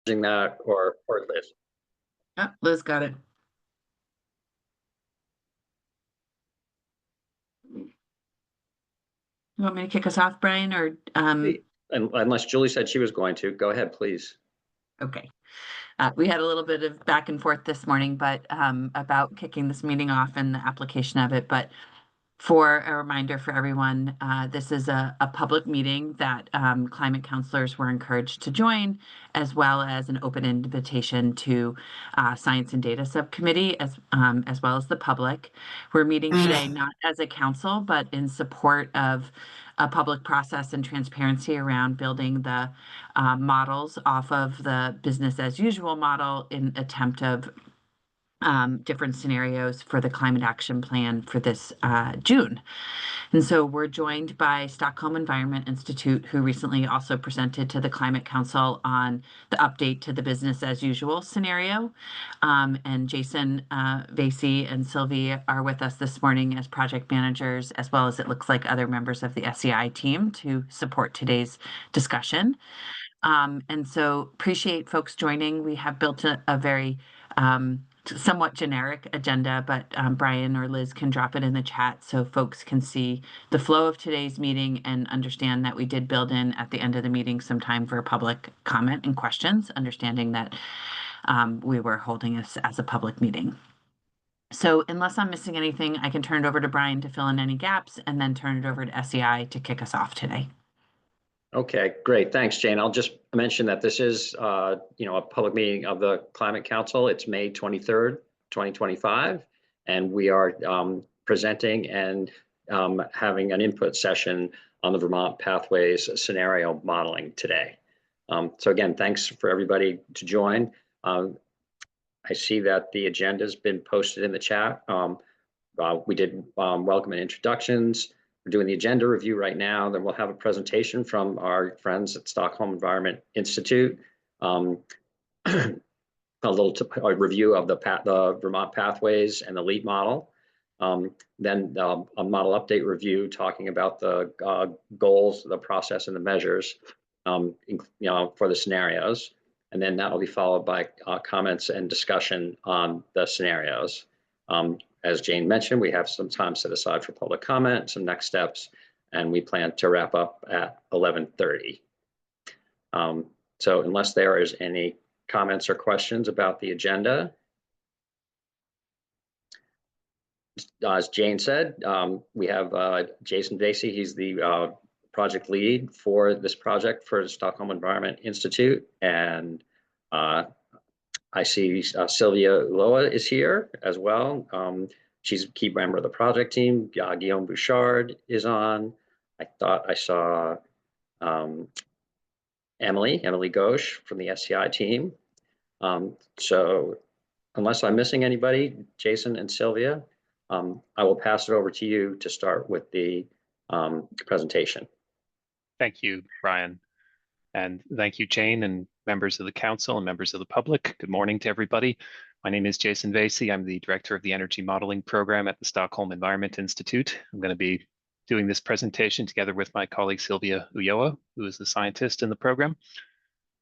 that or Liz. Oh, Liz got it. You want me to kick us off, Brian, or Unless Julie said she was going to, go ahead, please. okay. We had a little bit of back and forth this morning, but about kicking this meeting off and the application of it. But for a reminder for everyone, this is a public meeting that climate counselors were encouraged to join, as well as an open invitation to Science and Data Subcommittee, as well as the public. We're meeting today not as a council, but in support of a public process and transparency around building the models off of the business as usual model in attempt of different scenarios for the climate action plan for this June. And so we're joined by Stockholm Environment Institute, who recently also presented to the Climate Council on the update to the business as usual scenario. And Jason Vasey and Sylvie are with us this morning as project managers, as well as it looks like other members of the SEI team to support today's discussion. And so appreciate folks joining. We have built a very somewhat generic agenda, but Brian or Liz can drop it in the chat so folks can see the flow of today's meeting and understand that we did build in at the end of the meeting some time for public comment and questions, understanding that we were holding this as a public meeting. So unless I'm missing anything, I can turn it over to Brian to fill in any gaps and then turn it over to SEI to kick us off today. Okay, great. Thanks, Jane. I'll just mention that this is, a public meeting of the Climate Council. It's May 23rd, 2025, and we are presenting and having an input session on the Vermont Pathways scenario modeling today. So again, thanks for everybody to join. I see that the agenda has been posted in the chat. We did welcome and introductions. We're doing the agenda review right now. Then we'll have a presentation from our friends at Stockholm Environment Institute. A review of the Vermont Pathways and the LEAD model. Then a model update review talking about the goals, the process, and the measures for the scenarios. And then that will be followed by comments and discussion on the scenarios. As Jane mentioned, we have some time set aside for public comment, some next steps, and we plan to wrap up at 11:30. So unless there is any comments or questions about the agenda, as Jane said, we have Jason Vasey. He's the project lead for this project for the Stockholm Environment Institute, and I see Sylvia Loa is here as well. She's a key member of the project team. Guillaume Bouchard is on. I thought I saw Emily Ghosh from the SCI team. So unless I'm missing anybody, Jason and Sylvia, I will pass it over to you to start with the presentation. Thank you, Brian. And thank you, Jane, and members of the council and members of the public. Good morning to everybody. My name is Jason Vasey. I'm the director of the Energy Modeling Program at the Stockholm Environment Institute. I'm going to be doing this presentation together with my colleague Sylvia Ulloa, who is the scientist in the program.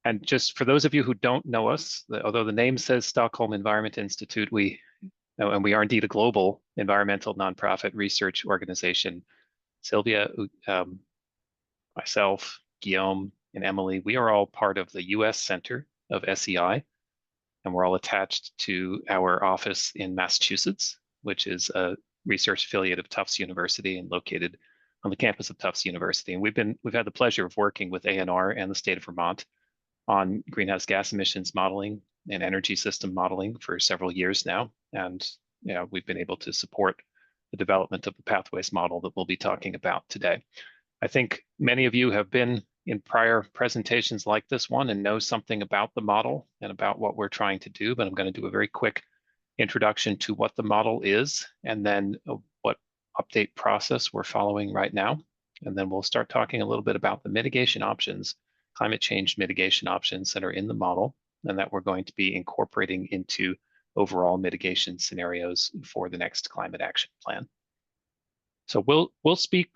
And just for those of you who don't know us, although the name says Stockholm Environment Institute, we are indeed a global environmental nonprofit research organization. Sylvia, myself, Guillaume, and Emily, we are all part of the US Center of SEI, and we're all attached to our office in Massachusetts, which is a research affiliate of Tufts University and located on the campus of Tufts University. And we've had the pleasure of working with ANR and the state of Vermont on greenhouse gas emissions modeling and energy system modeling for several years now. And we've been able to support the development of the pathways model that we'll be talking about today. I think many of you have been in prior presentations like this one and know something about the model and about what we're trying to do, but I'm going to do a very quick introduction to what the model is and then what update process we're following right now. And then we'll start talking a little bit about the mitigation options, climate change mitigation options that are in the model and that we're going to be incorporating into overall mitigation scenarios for the next climate action plan. So we'll speak,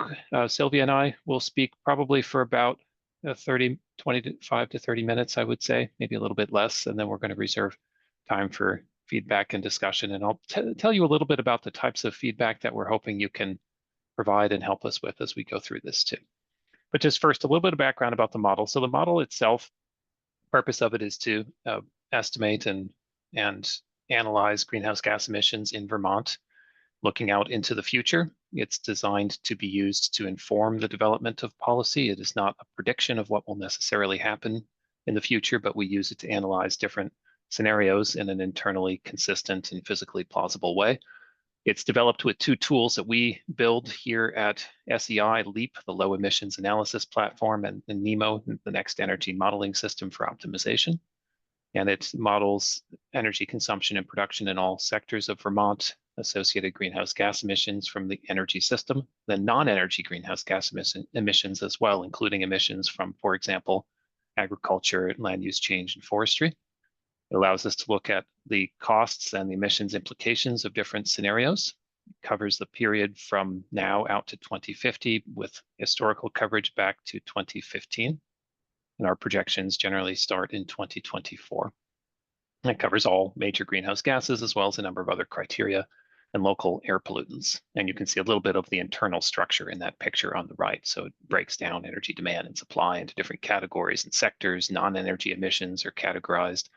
Sylvia and I will speak probably for about 30 25 to 30 minutes, I would say, maybe a little bit less. And then we're going to reserve time for feedback and discussion. And I'll tell you a little bit about the types of feedback that we're hoping you can provide and help us with as we go through this too. But just first, a little bit of background about the model. So the model itself, purpose of it is to estimate and analyze greenhouse gas emissions in Vermont, looking out into the future. It's designed to be used to inform the development of policy. It is not a prediction of what will necessarily happen in the future, but we use it to analyze different scenarios in an internally consistent and physically plausible way. It's developed with two tools that we build here at SEI, LEAP, the low emissions analysis platform, and NEMO, the next energy modeling system for optimization. And it models energy consumption and production in all sectors of Vermont, associated greenhouse gas emissions from the energy system, then non-energy greenhouse gas emissions as well, including emissions from, for example, agriculture, land use change, and forestry. It allows us to look at the costs and the emissions implications of different scenarios. It covers the period from now out to 2050 with historical coverage back to 2015. And our projections generally start in 2024. And it covers all major greenhouse gases as well as a number of other criteria and local air pollutants. And you can see a little bit of the internal structure in that picture on the right. So it breaks down energy demand and supply into different categories and sectors. Non-energy emissions are categorized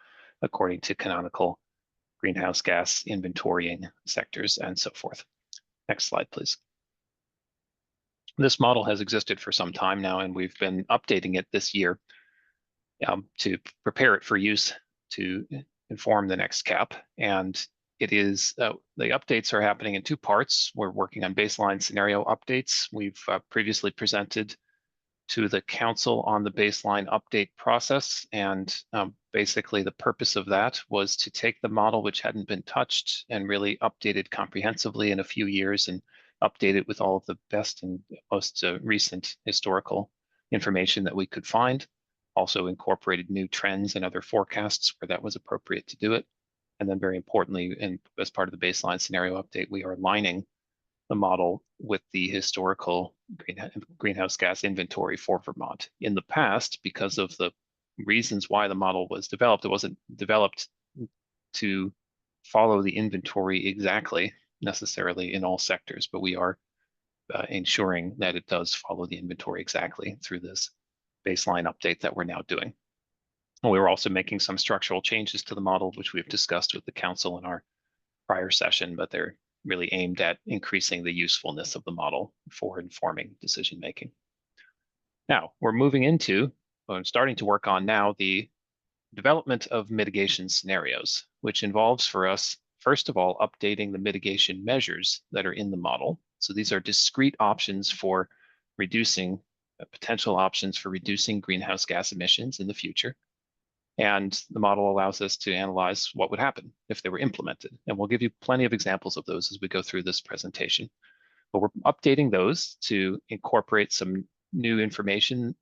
according to canonical greenhouse gas inventorying sectors and so forth. Next slide, please. This model has existed for some time now, and we've been updating it this year to prepare it for use to inform the next CAP. And it is, the updates are happening in two parts. We're working on baseline scenario updates. We've previously presented to the council on the baseline update process. And basically the purpose of that was to take the model, which hadn't been touched, and really update it comprehensively in a few years and update it with all of the best and most recent historical information that we could find. Also incorporated new trends and other forecasts where that was appropriate to do it. And then very importantly, and as part of the baseline scenario update, we are aligning the model with the historical greenhouse gas inventory for Vermont. In the past, because of the reasons why the model was developed, it wasn't developed to follow the inventory exactly necessarily in all sectors, but we are ensuring that it does follow the inventory exactly through this baseline update that we're now doing. And we were also making some structural changes to the model, which we've discussed with the council in our prior session, but they're really aimed at increasing the usefulness of the model for informing decision making. Now, we're moving into, I'm starting to work on now, the development of mitigation scenarios, which involves for us, first of all, updating the mitigation measures that are in the model. So these are discrete options for reducing, potential options for reducing greenhouse gas emissions in the future. And the model allows us to analyze what would happen if they were implemented. And we'll give you plenty of examples of those as we go through this presentation. But we're updating those to incorporate some new information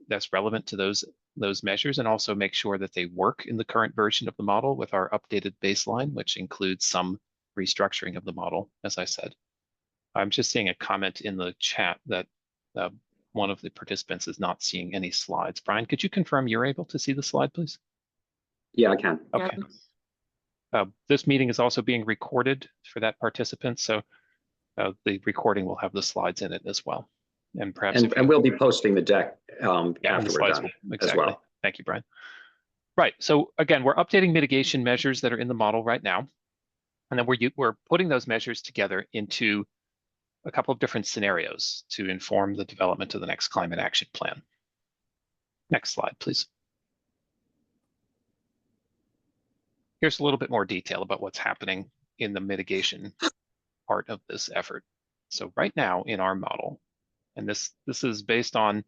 that's relevant to those measures, and also make sure that they work in the current version of the model with our updated baseline, which includes some restructuring of the model, as I said. I'm just seeing a comment in the chat that one of the participants is not seeing any slides. Brian, could you confirm you're able to see the slide, please? Yeah, I can. Okay. This meeting is also being recorded for that participant, so the recording will have the slides in it as well. And perhaps and we'll be posting the deck yeah, after we're done exactly. as well. Thank you, Brian. Right, so again, we're updating mitigation measures that are in the model right now, and then we're putting those measures together into a couple of different scenarios to inform the development of the next climate action plan. Next slide, please. Here's a little bit more detail about what's happening in the mitigation part of this effort. So right now in our model, and this is based on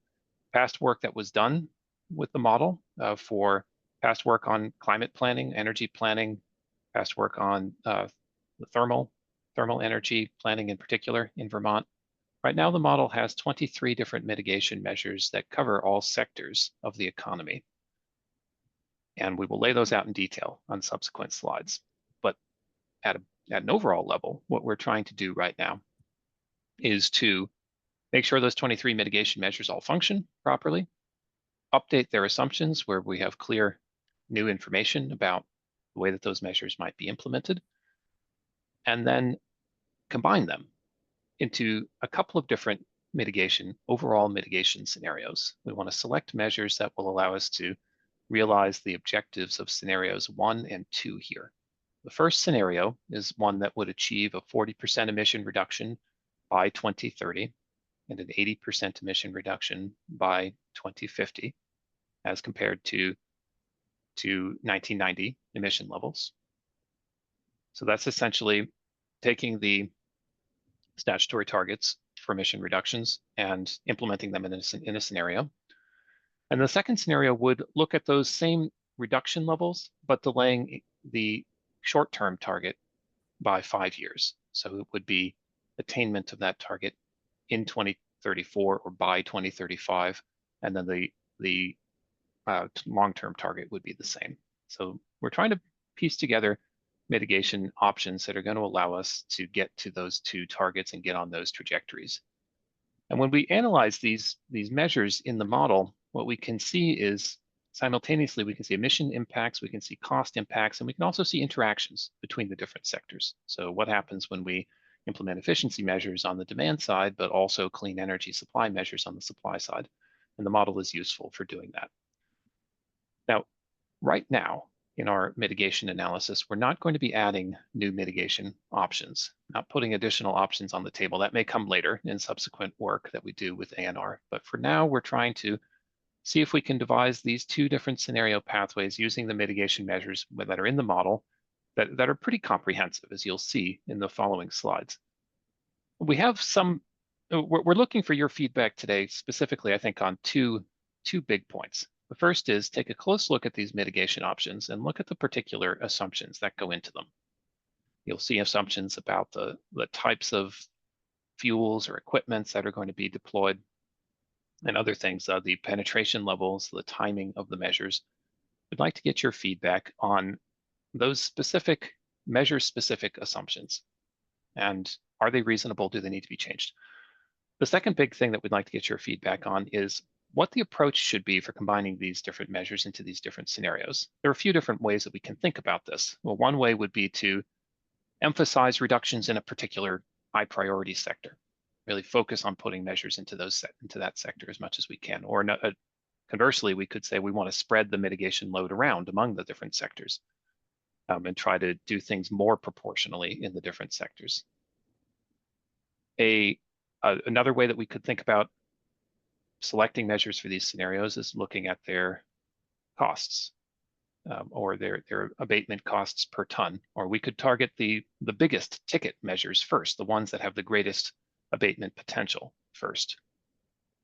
past work that was done with the model for past work on climate planning, energy planning, past work on the thermal energy planning in particular in Vermont. Right now, the model has 23 different mitigation measures that cover all sectors of the economy. And we will lay those out in detail on subsequent slides. But at an overall level, what we're trying to do right now is to make sure those 23 mitigation measures all function properly, update their assumptions where we have clear new information about the way that those measures might be implemented, and then combine them into a couple of different overall mitigation scenarios. We want to select measures that will allow us to realize the objectives of scenarios 1 and 2 here. The first scenario is one that would achieve a 40% emission reduction by 2030 and an 80% emission reduction by 2050 as compared to 1990 emission levels. So that's essentially taking the statutory targets for emission reductions and implementing them in a scenario. And the second scenario would look at those same reduction levels, but delaying the short-term target by 5 years. So it would be attainment of that target in 2034 or by 2035, and then the long-term target would be the same. So we're trying to piece together mitigation options that are going to allow us to get to those two targets and get on those trajectories. And when we analyze these measures in the model, what we can see is simultaneously we can see emission impacts, we can see cost impacts, and we can also see interactions between the different sectors. So what happens when we implement efficiency measures on the demand side, but also clean energy supply measures on the supply side? And the model is useful for doing that. Now, right now, in our mitigation analysis, we're not going to be adding new mitigation options, not putting additional options on the table. That may come later in subsequent work that we do with ANR. But for now, we're trying to see if we can devise these two different scenario pathways using the mitigation measures that are in the model that are pretty comprehensive, as you'll see in the following slides. We have we're looking for your feedback today, specifically, I think, on two big points. The first is take a close look at these mitigation options and look at the particular assumptions that go into them. You'll see assumptions about the types of fuels or equipments that are going to be deployed and other things, the penetration levels, the timing of the measures. We'd like to get your feedback on those specific measure-specific assumptions. And are they reasonable? Do they need to be changed? The second big thing that we'd like to get your feedback on is what the approach should be for combining these different measures into these different scenarios. There are a few different ways that we can think about this. Well, one way would be to emphasize reductions in a particular high priority sector, really focus on putting measures into that sector as much as we can. Or conversely, we could say we want to spread the mitigation load around among the different sectors and try to do things more proportionally in the different sectors. Another way that we could think about selecting measures for these scenarios is looking at their costs or their abatement costs per ton. Or we could target the biggest ticket measures first, the ones that have the greatest abatement potential first.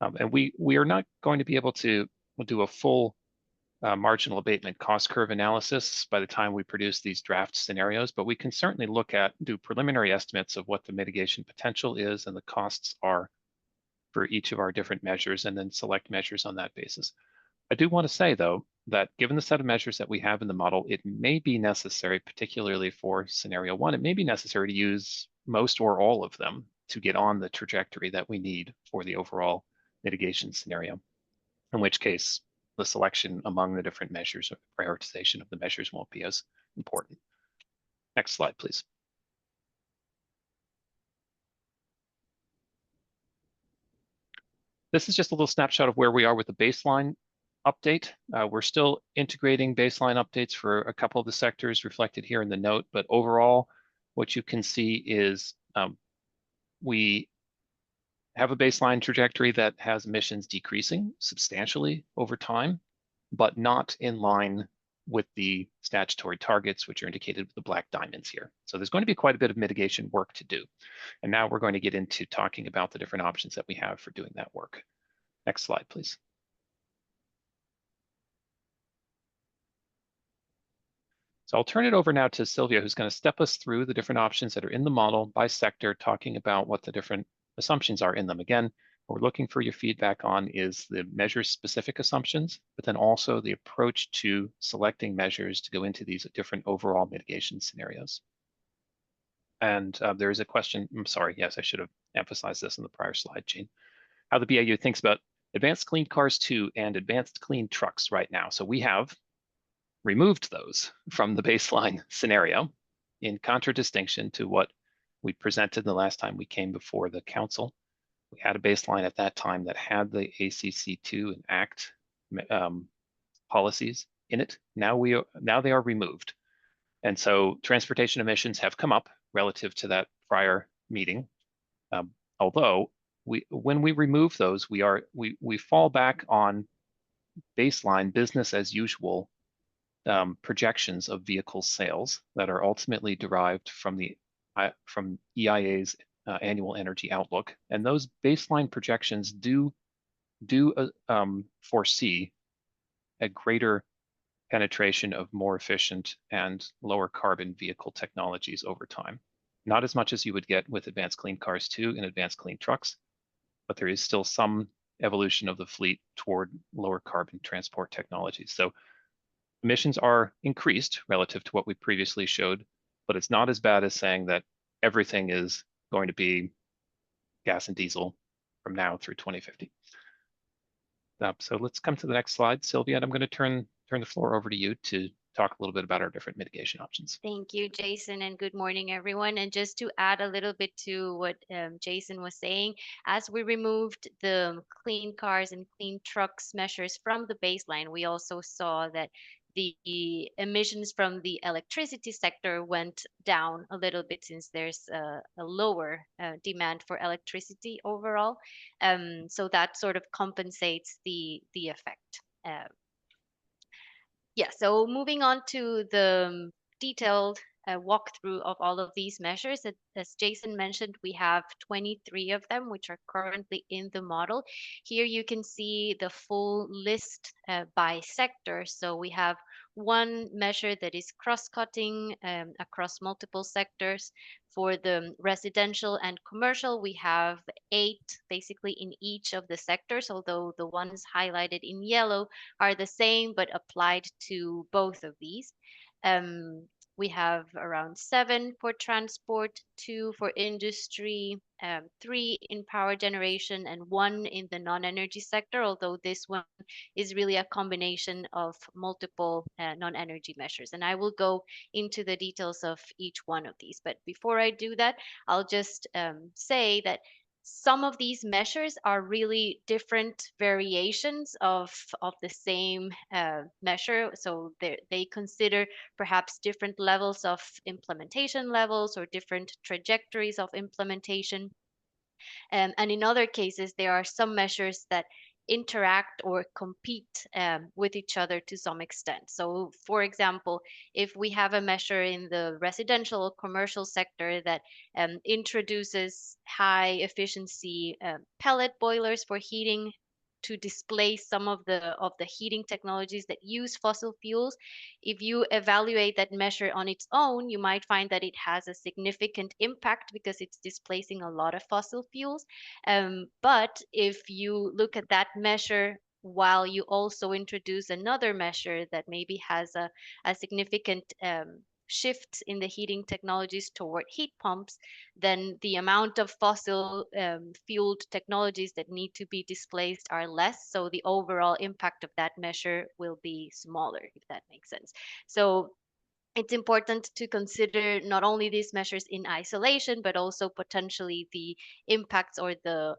And we are not going to be able to do a full marginal abatement cost curve analysis by the time we produce these draft scenarios, but we can certainly do preliminary estimates of what the mitigation potential is and the costs are for each of our different measures, and then select measures on that basis. I do want to say, though, that given the set of measures that we have in the model, it may be necessary, particularly for scenario 1, it may be necessary to use most or all of them to get on the trajectory that we need for the overall mitigation scenario, in which case the selection among the different measures or prioritization of the measures won't be as important. Next slide, please. This is just a little snapshot of where we are with the baseline update. We're still integrating baseline updates for a couple of the sectors reflected here in the note, but overall, what you can see is we have a baseline trajectory that has emissions decreasing substantially over time, but not in line with the statutory targets, which are indicated with the black diamonds here. So there's going to be quite a bit of mitigation work to do. And now we're going to get into talking about the different options that we have for doing that work. Next slide, please. So I'll turn it over now to Sylvia, who's going to step us through the different options that are in the model by sector, talking about what the different assumptions are in them. Again, what we're looking for your feedback on is the measure-specific assumptions, but then also the approach to selecting measures to go into these different overall mitigation scenarios. And there is a question, I'm sorry, yes, I should have emphasized this in the prior slide, Jean. How the BAU thinks about Advanced Clean Cars 2 and Advanced Clean Trucks right now. So we have removed those from the baseline scenario in contradistinction to what we presented the last time we came before the council. We had a baseline at that time that had the ACC2 and ACT policies in it. Now they are removed. And so transportation emissions have come up relative to that prior meeting. Although when we remove those, we fall back on baseline business as usual projections of vehicle sales that are ultimately derived from EIA's annual energy outlook. And those baseline projections do foresee a greater penetration of more efficient and lower carbon vehicle technologies over time. Not as much as you would get with Advanced Clean Cars 2 and Advanced Clean Trucks, but there is still some evolution of the fleet toward lower carbon transport technologies. So emissions are increased relative to what we previously showed, but it's not as bad as saying that everything is going to be gas and diesel from now through 2050. So let's come to the next slide, Sylvia, and I'm going to turn the floor over to you to talk a little bit about our different mitigation options. Thank you, Jason, and good morning, everyone. And just to add a little bit to what Jason was saying, as we removed the clean cars and clean trucks measures from the baseline, we also saw that the emissions from the electricity sector went down a little bit since there's a lower demand for electricity overall. So that sort of compensates the effect. Yeah, so moving on to the detailed walkthrough of all of these measures. As Jason mentioned, we have 23 of them, which are currently in the model. Here you can see the full list by sector. So we have one measure that is cross-cutting across multiple sectors. For the residential and commercial, we have 8 basically in each of the sectors, although the ones highlighted in yellow are the same but applied to both of these. We have around 7 for transport, 2 for industry, 3 in power generation, and 1 in the non-energy sector, although this one is really a combination of multiple non-energy measures. And I will go into the details of each one of these. But before I do that, I'll just say that some of these measures are really different variations of the same measure. So they consider perhaps different levels of implementation levels or different trajectories of implementation. And in other cases, there are some measures that interact or compete with each other to some extent. So for example, if we have a measure in the residential or commercial sector that introduces high efficiency pellet boilers for heating to displace some of the heating technologies that use fossil fuels, if you evaluate that measure on its own, you might find that it has a significant impact because it's displacing a lot of fossil fuels. But if you look at that measure while you also introduce another measure that maybe has a significant shift in the heating technologies toward heat pumps, then the amount of fossil fueled technologies that need to be displaced are less. So the overall impact of that measure will be smaller, if that makes sense. So it's important to consider not only these measures in isolation, but also potentially the impacts or the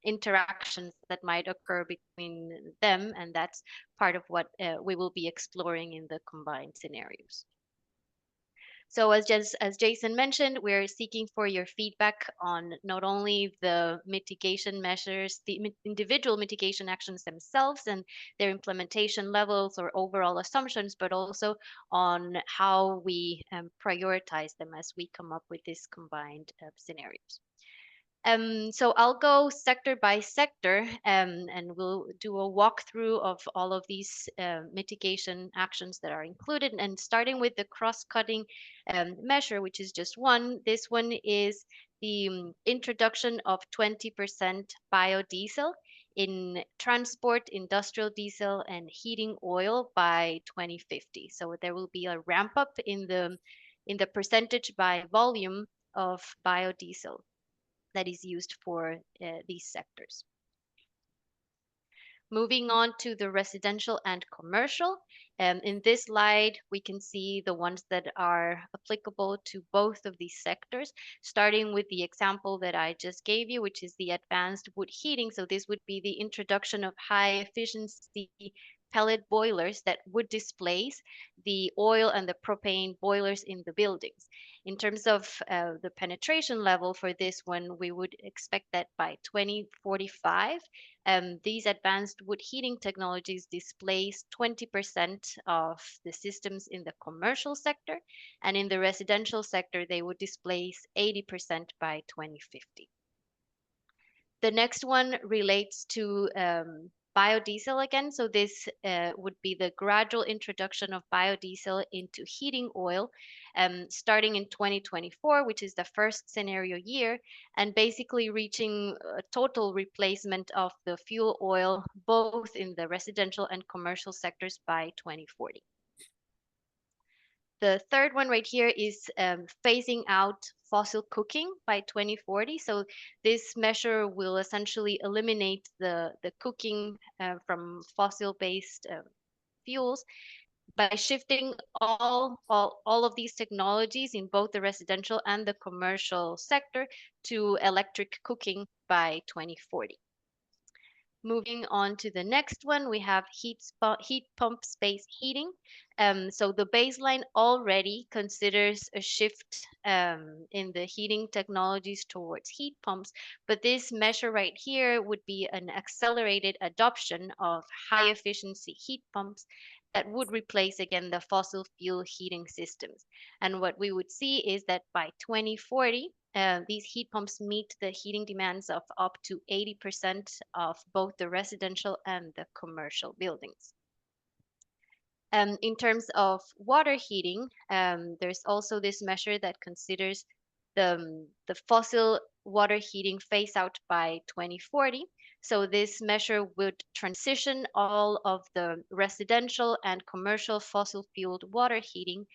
interactions that might occur between them. And that's part of what we will be exploring in the combined scenarios. So as Jason mentioned, we're seeking for your feedback on not only the mitigation measures, the individual mitigation actions themselves and their implementation levels or overall assumptions, but also on how we prioritize them as we come up with these combined scenarios. So I'll go sector by sector and we'll do a walkthrough of all of these mitigation actions that are included. And starting with the cross-cutting measure, which is just one, this one is the introduction of 20% biodiesel in transport, industrial diesel, and heating oil by 2050. So there will be a ramp up in the percentage by volume of biodiesel that is used for these sectors. Moving on to the residential and commercial. In this slide, we can see the ones that are applicable to both of these sectors, starting with the example that I just gave you, which is the advanced wood heating. So this would be the introduction of high efficiency pellet boilers that would displace the oil and the propane boilers in the buildings. In terms of the penetration level for this one, we would expect that by 2045, these advanced wood heating technologies displace 20% of the systems in the commercial sector, and in the residential sector, they would displace 80% by 2050. The next one relates to biodiesel again. So this would be the gradual introduction of biodiesel into heating oil, starting in 2024, which is the first scenario year, and basically reaching a total replacement of the fuel oil, both in the residential and commercial sectors by 2040. The third one right here is phasing out fossil cooking by 2040. So this measure will essentially eliminate the cooking from fossil-based fuels by shifting all of these technologies in both the residential and the commercial sector to electric cooking by 2040. Moving on to the next one, we have heat pump space heating. So the baseline already considers a shift in the heating technologies towards heat pumps, but this measure right here would be an accelerated adoption of high efficiency heat pumps that would replace again the fossil fuel heating systems. And what we would see is that by 2040, these heat pumps meet the heating demands of up to 80% of both the residential and the commercial buildings. In terms of water heating, there's also this measure that considers the fossil water heating phase out by 2040. So this measure would transition all of the residential and commercial fossil fueled water heating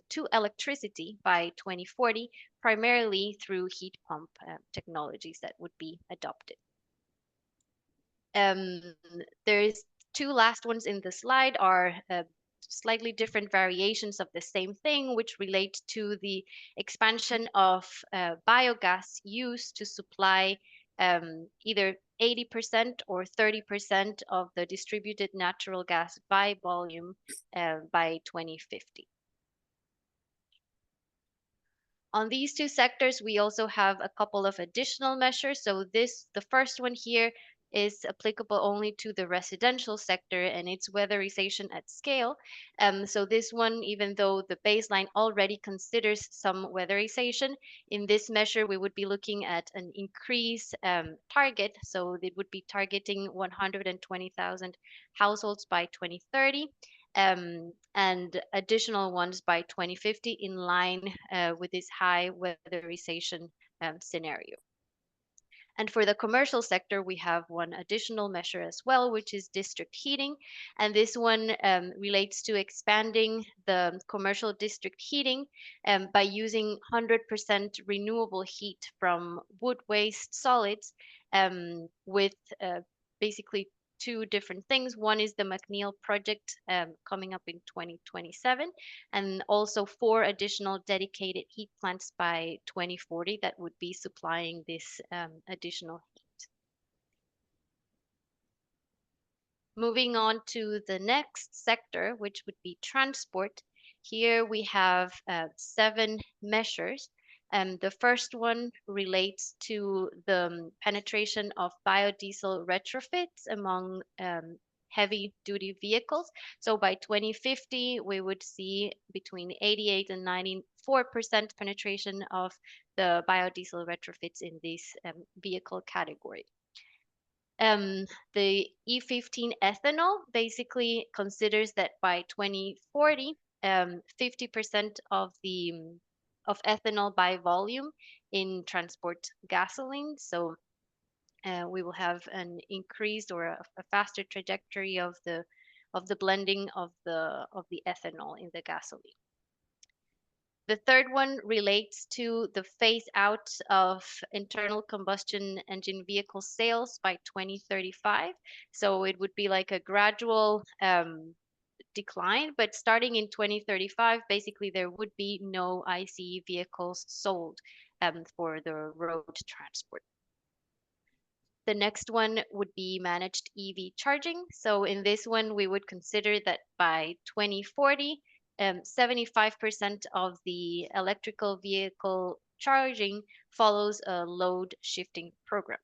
to electricity by 2040, primarily through heat pump technologies that would be adopted. There's two last ones in the slide are slightly different variations of the same thing, which relate to the expansion of biogas use to supply either 80% or 30% of the distributed natural gas by volume by 2050. On these two sectors, we also have a couple of additional measures. So the first one here is applicable only to the residential sector, and it's weatherization at scale. So this one, even though the baseline already considers some weatherization, in this measure, we would be looking at an increase target. So it would be targeting 120,000 households by 2030. And additional ones by 2050 in line with this high weatherization scenario. And for the commercial sector, we have one additional measure as well, which is district heating. And this one relates to expanding the commercial district heating by using 100% renewable heat from wood waste solids with basically two different things. One is the McNeil project coming up in 2027, and also 4 additional dedicated heat plants by 2040 that would be supplying this additional heat. Moving on to the next sector, which would be transport. Here we have 7 measures. The first one relates to the penetration of biodiesel retrofits among heavy-duty vehicles. So by 2050, we would see between 88 and 94% penetration of the biodiesel retrofits in this vehicle category. The E15 ethanol basically considers that by 2040, 50% of ethanol by volume in transport gasoline. So we will have an increased or a faster trajectory of the blending of the ethanol in the gasoline. The third one relates to the phase out of internal combustion engine vehicle sales by 2035. So it would be like a gradual decline, but starting in 2035, basically there would be no ICE vehicles sold for the road transport. The next one would be managed EV charging. So in this one, we would consider that by 2040, 75% of the electrical vehicle charging follows a load shifting program.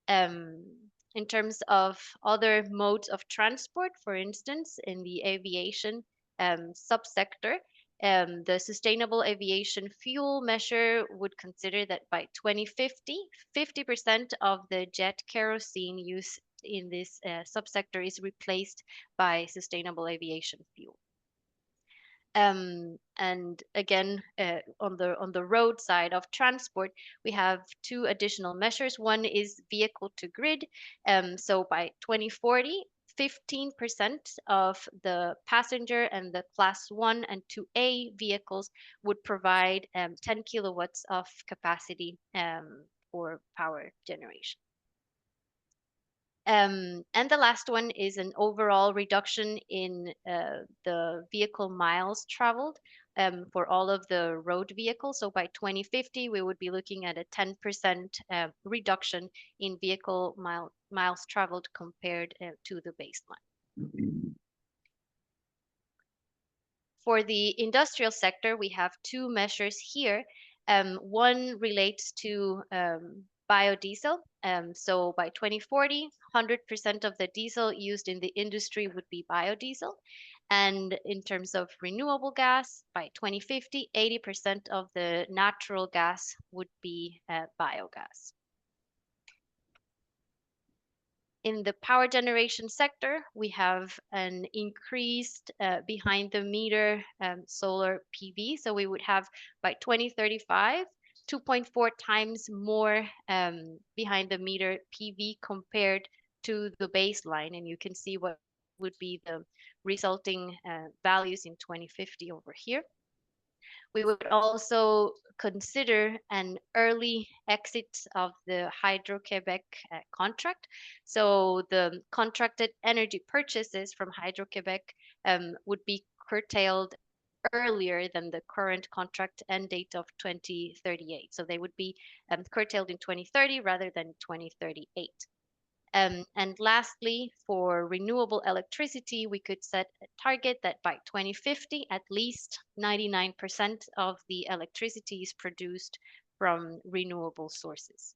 In terms of other modes of transport, for instance, in the aviation subsector, the sustainable aviation fuel measure would consider that by 2050, 50% of the jet kerosene used in this subsector is replaced by sustainable aviation fuel. And again, on the road side of transport, we have two additional measures. One is vehicle to grid. So by 2040, 15% of the passenger and the class 1 and 2A vehicles would provide 10 kilowatts of capacity for power generation. And the last one is an overall reduction in the vehicle miles traveled for all of the road vehicles. So by 2050, we would be looking at a 10% reduction in vehicle miles traveled compared to the baseline. For the industrial sector, we have two measures here. One relates to biodiesel. So by 2040, 100% of the diesel used in the industry would be biodiesel. And in terms of renewable gas, by 2050, 80% of the natural gas would be biogas. In the power generation sector, we have an increased behind the meter solar PV. So we would have by 2035, 2.4 times more behind the meter PV compared to the baseline. And you can see what would be the resulting values in 2050 over here. We would also consider an early exit of the Hydro-Quebec contract. So the contracted energy purchases from Hydro-Quebec would be curtailed earlier than the current contract end date of 2038. So they would be curtailed in 2030 rather than 2038. And lastly, for renewable electricity, we could set a target that by 2050, at least 99% of the electricity is produced from renewable sources.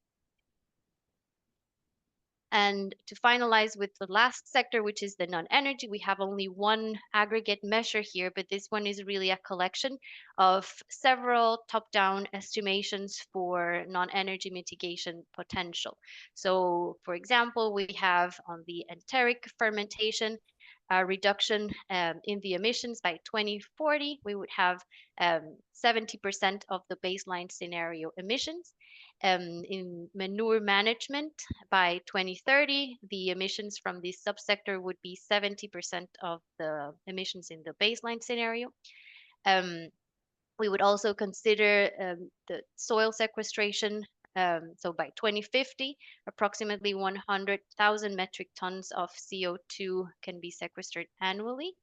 And to finalize with the last sector, which is the non-energy, we have only one aggregate measure here, but this one is really a collection of several top-down estimations for non-energy mitigation potential. So, for example, we have on the enteric fermentation, a reduction in the emissions by 2040, we would have 70% of the baseline scenario emissions. In manure management, by 2030, the emissions from this subsector would be 70% of the emissions in the baseline scenario. We would also consider the soil sequestration. So by 2050, approximately 100,000 metric tons of CO2 can be sequestered annually.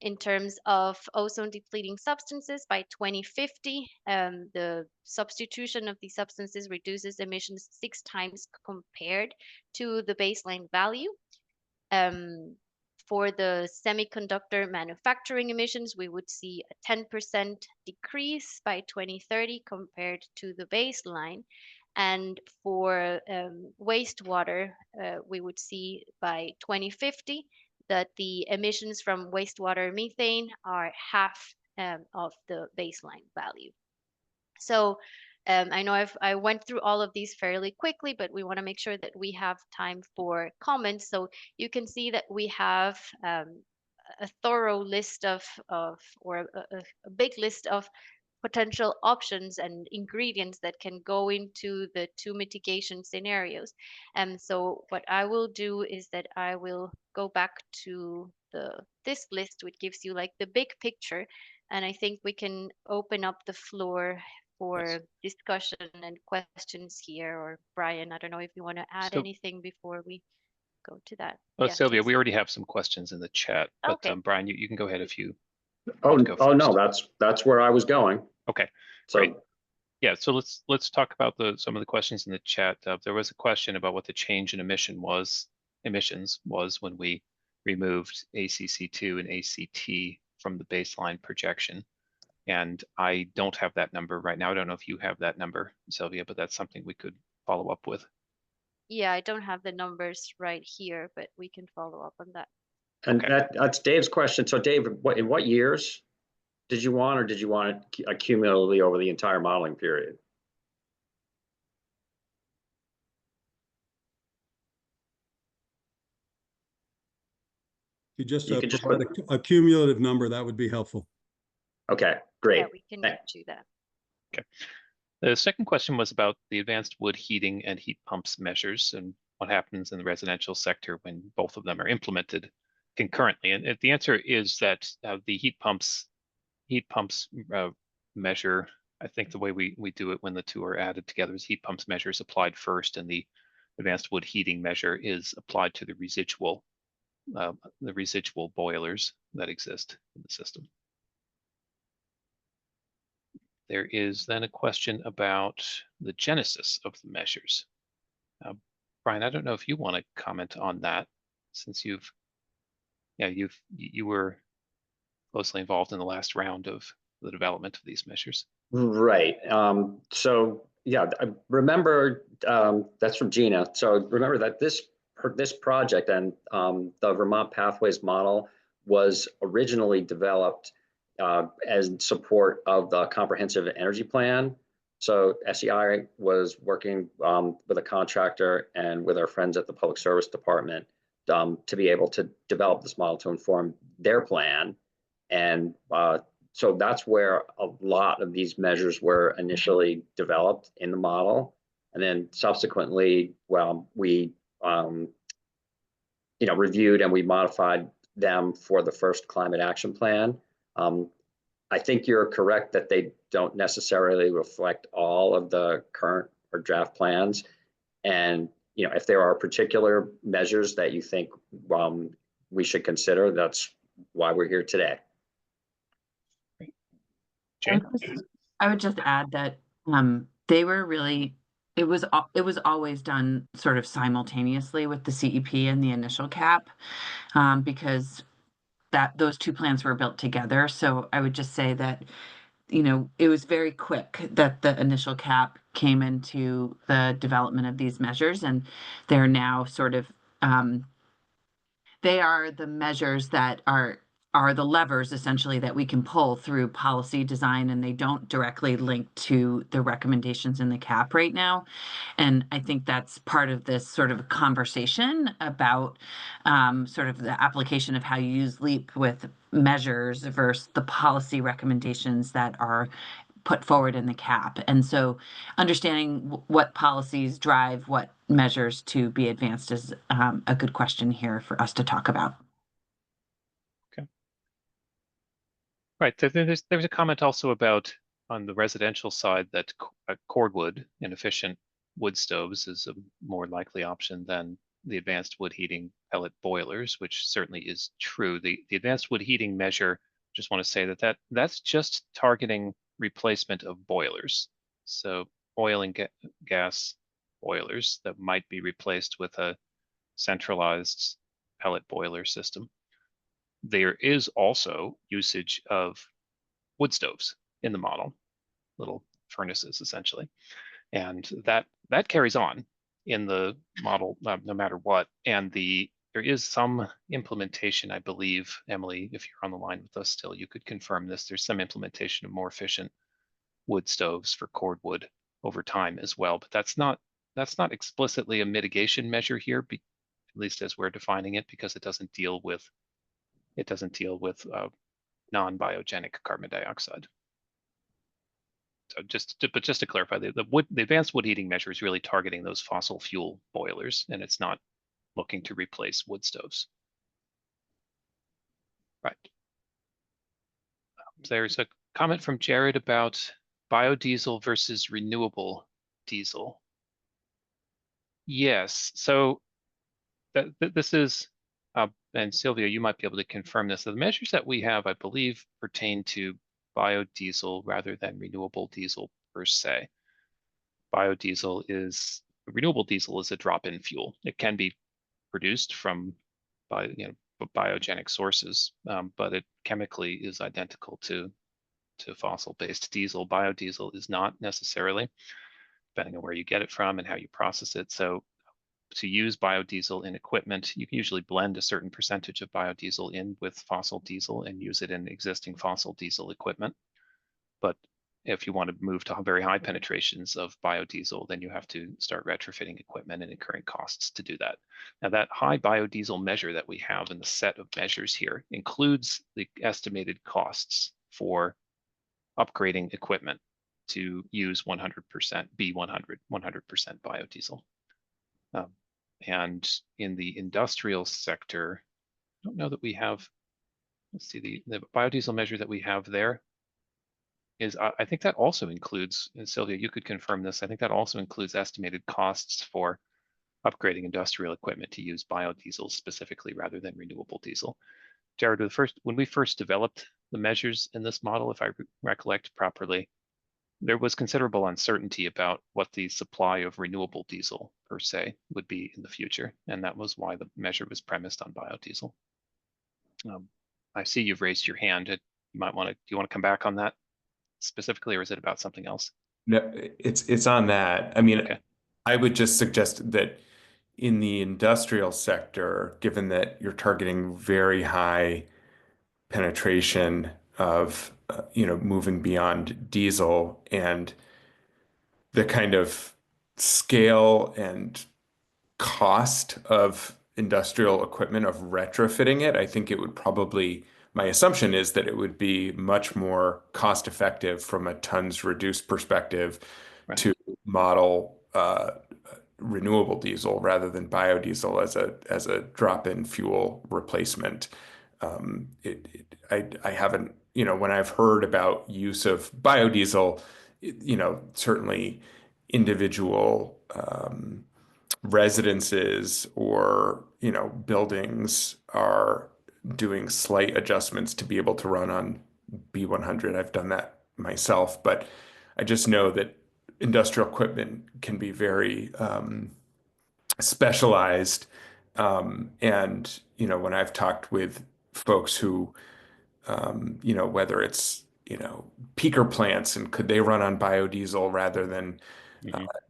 In terms of ozone depleting substances, by 2050, the substitution of these substances reduces emissions 6 times compared to the baseline value. For the semiconductor manufacturing emissions, we would see a 10% decrease by 2030 compared to the baseline. And for wastewater, we would see by 2050 that the emissions from wastewater methane are half of the baseline value. So I know I went through all of these fairly quickly, but we want to make sure that we have time for comments. So you can see that we have a thorough list or a big list of potential options and ingredients that can go into the two mitigation scenarios. And so what I will do is that I will go back to this list, which gives you like the big picture. And I think we can open up the floor for discussion and questions here. Or Brian, I don't know if you want to add So- anything before we go to that. Oh, Yeah, Sylvia, please. we already have some questions in the chat, but Okay. Brian, you can go ahead if you Oh, want to go oh no, first. that's where I was going. Okay, So great. Yeah, so let's talk about some of the questions in the chat. There was a question about what the change in emissions was when we removed ACC2 and ACT from the baseline projection. And I don't have that number right now. I don't know if you have that number, Sylvia, but that's something we could follow up with. Yeah, I don't have the numbers right here, but we can follow up on that. and Okay. that's Dave's question. So Dave, in what years did you want, or did you want it cumulatively over the entire modeling period? You just You can just provide a cumulative number, that would be helpful. Okay, great. Yeah, we can get you that. Okay. The second question was about the advanced wood heating and heat pumps measures and what happens in the residential sector when both of them are implemented concurrently. And the answer is that the heat pumps measure, I think the way we do it when the two are added together is heat pumps measure is applied first, and the advanced wood heating measure is applied to the residual boilers that exist in the system. There is then a question about the genesis of the measures. Brian, I don't know if you want to comment on that, since you were closely involved in the last round of the development of these measures. Right. So yeah, I remember that's from Gina. So remember that this project and the Vermont Pathways model was originally developed as support of the comprehensive energy plan. So SEI was working with a contractor and with our friends at the Public Service Department to be able to develop this model to inform their plan. And so that's where a lot of these measures were initially developed in the model. And then subsequently, well, we reviewed and we modified them for the first climate action plan. I think you're correct that they don't necessarily reflect all of the current or draft plans. And if there are particular measures that you think we should consider, that's why we're here today. Jane? I would just add that they were really, it was always done sort of simultaneously with the CEP and the initial cap, because those two plans were built together. So I would just say that, it was very quick that the initial cap came into the development of these measures, and they're now sort of they are the measures that are the levers essentially that we can pull through policy design, and they don't directly link to the recommendations in the cap right now. And I think that's part of this sort of conversation about sort of the application of how you use LEAP with measures versus the policy recommendations that are put forward in the cap. And so understanding what policies drive what measures to be advanced is a good question here for us to talk about. Okay. Right. There's a comment also about on the residential side that cordwood and efficient wood stoves is a more likely option than the advanced wood heating pellet boilers, which certainly is true. The advanced wood heating measure, just want to say that's just targeting replacement of boilers. So oil and gas boilers that might be replaced with a centralized pellet boiler system. There is also usage of wood stoves in the model, little furnaces essentially. And that carries on in the model no matter what. And there is some implementation, I believe, Emily, if you're on the line with us still, you could confirm this. There's some implementation of more efficient wood stoves for cordwood over time as well. But that's not explicitly a mitigation measure here, at least as we're defining it, because it doesn't deal with non-biogenic carbon dioxide. So just to clarify, the advanced wood heating measure is really targeting those fossil fuel boilers, and it's not looking to replace wood stoves. Right. there's a comment from Jared about biodiesel versus renewable diesel. Yes, so this is, and Sylvia, you might be able to confirm this. So the measures that we have, I believe, pertain to biodiesel rather than renewable diesel per se. Renewable diesel is a drop-in fuel. It can be produced from biogenic sources, but it chemically is identical to fossil-based diesel. Biodiesel is not necessarily, depending on where you get it from and how you process it. So to use biodiesel in equipment, you can usually blend a certain percentage of biodiesel in with fossil diesel and use it in existing fossil diesel equipment. But if you want to move to very high penetrations of biodiesel, then you have to start retrofitting equipment and incurring costs to do that. Now, that high biodiesel measure that we have in the set of measures here includes the estimated costs for upgrading equipment to use 100% B100, 100% biodiesel. And in the industrial sector, I don't know that we have, let's see, the biodiesel measure that we have there is, I think that also includes, and Sylvia, you could confirm this, I think that also includes estimated costs for upgrading industrial equipment to use biodiesel specifically rather than renewable diesel. Jared, when we first developed the measures in this model, if I recollect properly, there was considerable uncertainty about what the supply of renewable diesel per se would be in the future, and that was why the measure was premised on biodiesel. I see you've raised your hand. You might want to. Do you want to come back on that specifically, or is it about something else? No, it's on that. I mean, Okay. I would just suggest that in the industrial sector, given that you're targeting very high penetration of moving beyond diesel, and the kind of scale and cost of industrial equipment of retrofitting it, I think it would probably, my assumption is that it would be much more cost effective from a tons reduced perspective Right. to model renewable diesel rather than biodiesel as a drop-in fuel replacement. I haven't, when I've heard about use of biodiesel, certainly individual residences or buildings are doing slight adjustments to be able to run on B100. I've done that myself, but I just know that industrial equipment can be very specialized. And when I've talked with folks who whether it's peaker plants and could they run on biodiesel rather than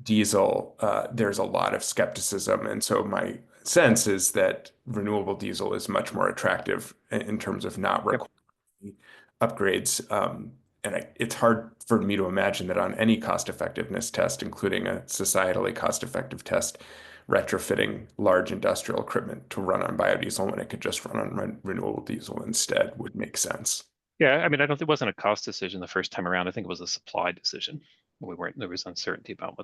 diesel, there's a lot of skepticism. And so my sense is that renewable diesel is much more attractive in terms of not requiring upgrades. And it's hard for me to imagine that on any cost effectiveness test, including a societally cost effective test, retrofitting large industrial equipment to run on biodiesel when it could just run on renewable diesel instead would make sense. Yeah, I mean, I don't think it wasn't a cost decision the first time around. I think it was a supply decision. There was uncertainty about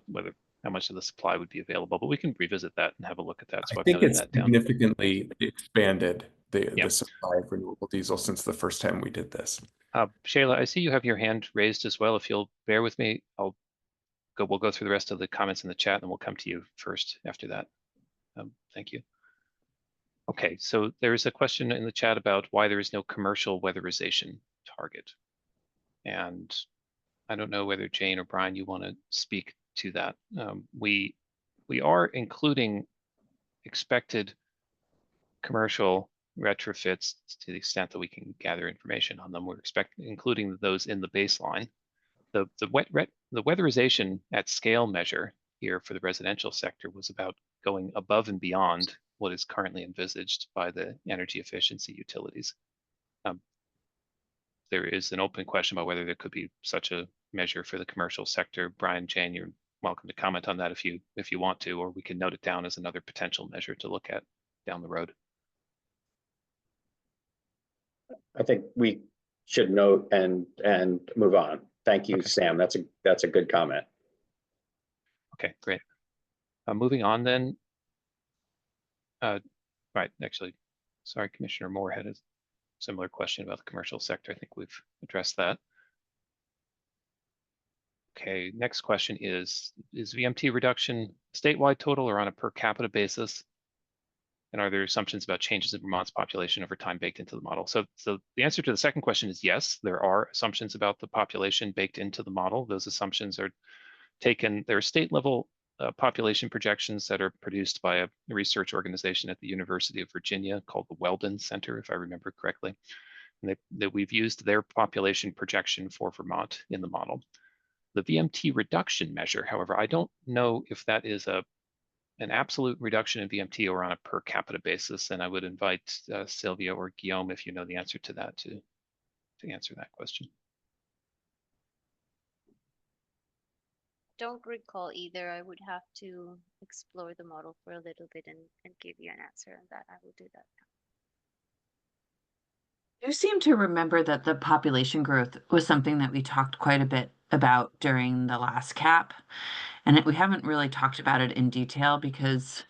how much of the supply would be available, but we can revisit that and have a look at that. So I I've think noted it's that down. significantly expanded the Yep. supply of renewable diesel since the first time we did this. Shayla, I see you have your hand raised as well. If you'll bear with me, we'll go through the rest of the comments in the chat and we'll come to you first after that. Thank you. Okay, so there's a question in the chat about why there is no commercial weatherization target. And I don't know whether Jane or Brian, you want to speak to that. We are including expected commercial retrofits to the extent that we can gather information on them. We're including those in the baseline. The weatherization at scale measure here for the residential sector was about going above and beyond what is currently envisaged by the energy efficiency utilities. There is an open question about whether there could be such a measure for the commercial sector. Brian, Jane, you're welcome to comment on that if you want to, or we can note it down as another potential measure to look at down the road. I think we should note and move on. Thank you, Okay. Sam. That's a good comment. Okay, great. Moving on then. Right, actually, sorry, Commissioner Moore had his similar question about the commercial sector. I think we've addressed that. Okay, next question is VMT reduction statewide total or on a per capita basis? And are there assumptions about changes in Vermont's population over time baked into the model? So the answer to the second question is yes, there are assumptions about the population baked into the model. Those assumptions are taken, there are state level population projections that are produced by a research organization at the University of Virginia called the Weldon Center, if I remember correctly. And that we've used their population projection for Vermont in the model. The VMT reduction measure, however, I don't know if that is an absolute reduction in VMT or on a per capita basis, and I would invite Sylvia or Guillaume, if you know the answer to that, to answer that question. Don't recall either. I would have to explore the model for a little bit and give you an answer on that. I will do that now. You seem to remember that the population growth was something that we talked quite a bit about during the last cap, and we haven't really talked about it in detail because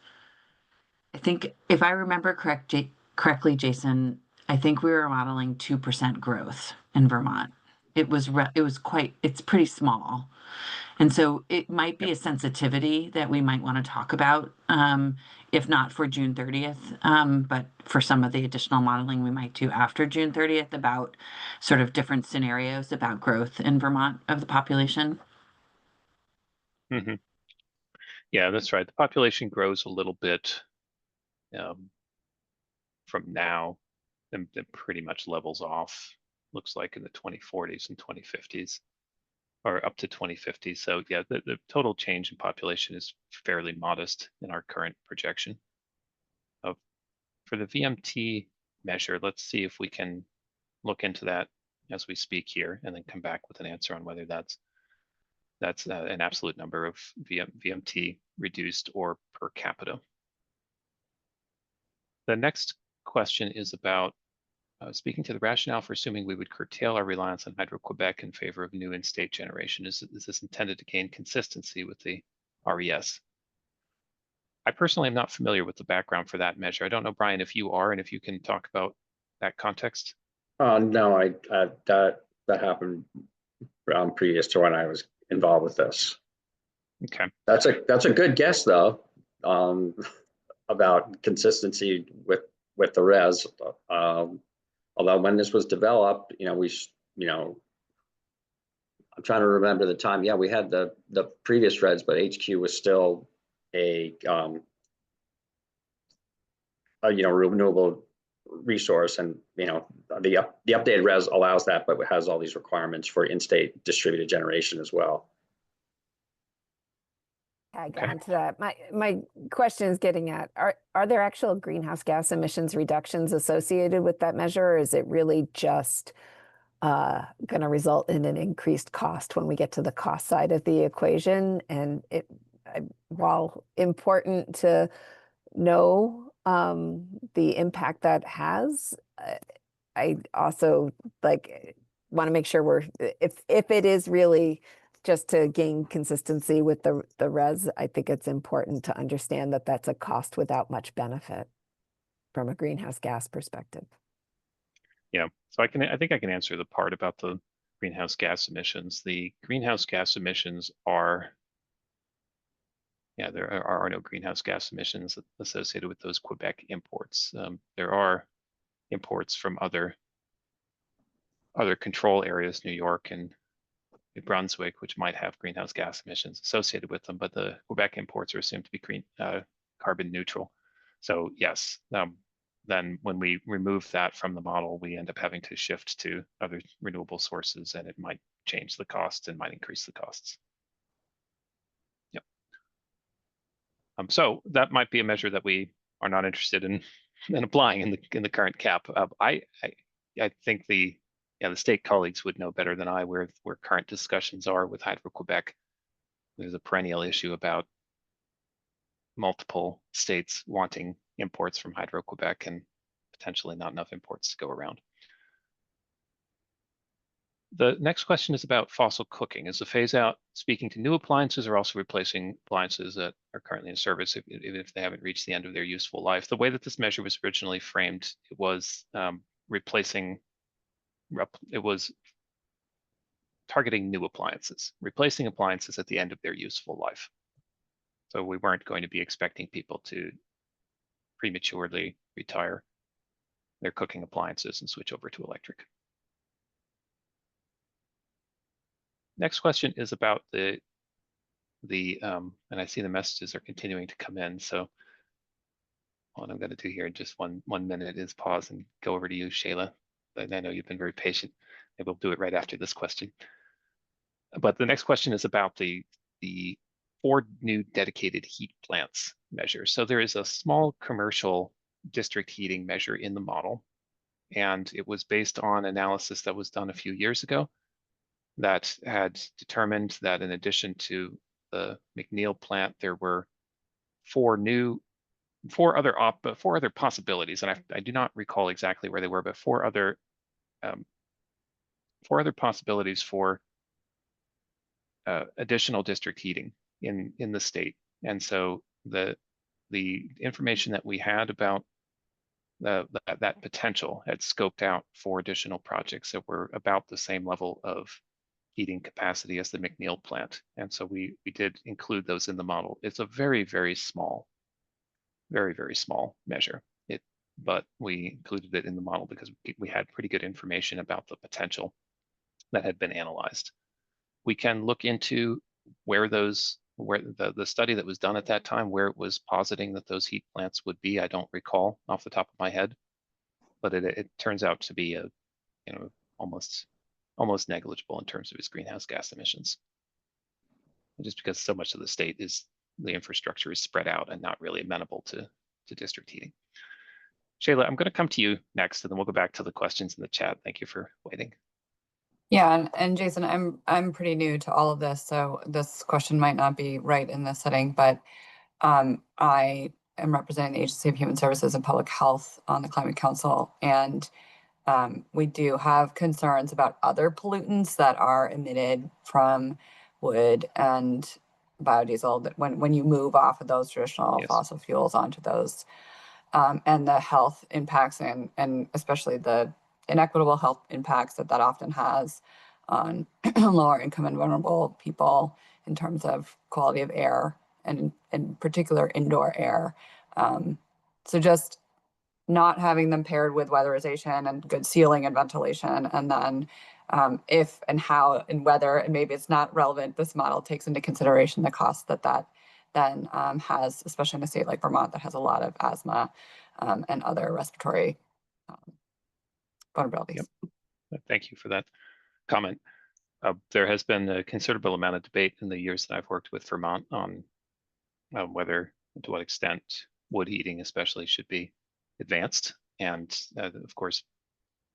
I think if I remember correctly, Jason, I think we were modeling 2% growth in Vermont. It's pretty small. And so it might be a sensitivity that we might want to talk about, if not for June 30th, but for some of the additional modeling we might do after June 30th about sort of different scenarios about growth in Vermont of the population. Mm-hmm. Yeah, that's right. The population grows a little bit from now and pretty much levels off, looks like in the 2040s and 2050s. Or up to 2050. So yeah, the total change in population is fairly modest in our current projection. For the VMT measure, let's see if we can look into that as we speak here and then come back with an answer on whether that's an absolute number of VMT reduced or per capita. The next question is about speaking to the rationale for assuming we would curtail our reliance on Hydro-Quebec in favor of new in-state generation. Is this intended to gain consistency with the RES? I personally am not familiar with the background for that measure. I don't know, Brian, if you are, and if you can talk about that context. No, that happened previous to when I was involved with this. Okay. That's a good guess though, about consistency with the res. Although when this was developed, I'm trying to remember the time. Yeah, we had the previous res, but HQ was still a renewable resource, and the updated res allows that, but it has all these requirements for in-state distributed generation as well. Tag on to that. My question is getting at, are there actual greenhouse gas emissions reductions associated with that measure, or is it really just going to result in an increased cost when we get to the cost side of the equation? And while important to know the impact that has, I also want to make sure if it is really just to gain consistency with the res, I think it's important to understand that that's a cost without much benefit from a greenhouse gas perspective. Yeah, so I think I can answer the part about the greenhouse gas emissions. The greenhouse gas emissions are, there are no greenhouse gas emissions associated with those Quebec imports. There are imports from other control areas, New York and New Brunswick, which might have greenhouse gas emissions associated with them, but the Quebec imports are assumed to be carbon neutral. So yes, then when we remove that from the model, we end up having to shift to other renewable sources, and it might change the costs and might increase the costs. Yep. So that might be a measure that we are not interested in applying in the current cap. I think the state colleagues would know better than I where current discussions are with Hydro-Quebec. There's a perennial issue about multiple states wanting imports from Hydro-Quebec and potentially not enough imports to go around. The next question is about fossil cooking. Is the phase out speaking to new appliances or also replacing appliances that are currently in service, even if they haven't reached the end of their useful life? The way that this measure was originally framed, it was it was targeting new appliances, replacing appliances at the end of their useful life. So we weren't going to be expecting people to prematurely retire their cooking appliances and switch over to electric. Next question is about and I see the messages are continuing to come in. So what I'm going to do here in just one minute is pause and go over to you, Shayla. I know you've been very patient. Maybe we'll do it right after this question. But the next question is about the 4 new dedicated heat plants measure. So there is a small commercial district heating measure in the model, and it was based on analysis that was done a few years ago that had determined that in addition to the McNeil plant, there were 4 other possibilities, and I do not recall exactly where they were, but 4 other possibilities for additional district heating in the state. And so the information that we had about that potential had scoped out 4 additional projects that were about the same level of heating capacity as the McNeil plant. And so we did include those in the model. It's a very, very small measure. But we included it in the model because we had pretty good information about the potential that had been analyzed. We can look into where the study that was done at that time, where it was positing that those heat plants would be. I don't recall off the top of my head, but it turns out to be almost negligible in terms of its greenhouse gas emissions. Just because so much of the state the infrastructure is spread out and not really amenable to district heating. Shayla, I'm going to come to you next, and then we'll go back to the questions in the chat. Thank you for waiting. Yeah, and Jason, I'm pretty new to all of this, so this question might not be right in this setting, but I am representing the Agency of Human Services and Public Health on the Climate Council, and we do have concerns about other pollutants that are emitted from wood and biodiesel, that when you move off of those traditional Yes. fossil fuels onto those, and the health impacts and especially the inequitable health impacts that often has on lower income and vulnerable people in terms of quality of air and in particular indoor air. So just not having them paired with weatherization and good sealing and ventilation, and then if and how and whether, and maybe it's not relevant, this model takes into consideration the cost that then has, especially in a state like Vermont that has a lot of asthma and other respiratory vulnerabilities. Yep. Thank you for that comment. There has been a considerable amount of debate in the years that I've worked with Vermont on whether, to what extent, wood heating especially should be advanced. And of course,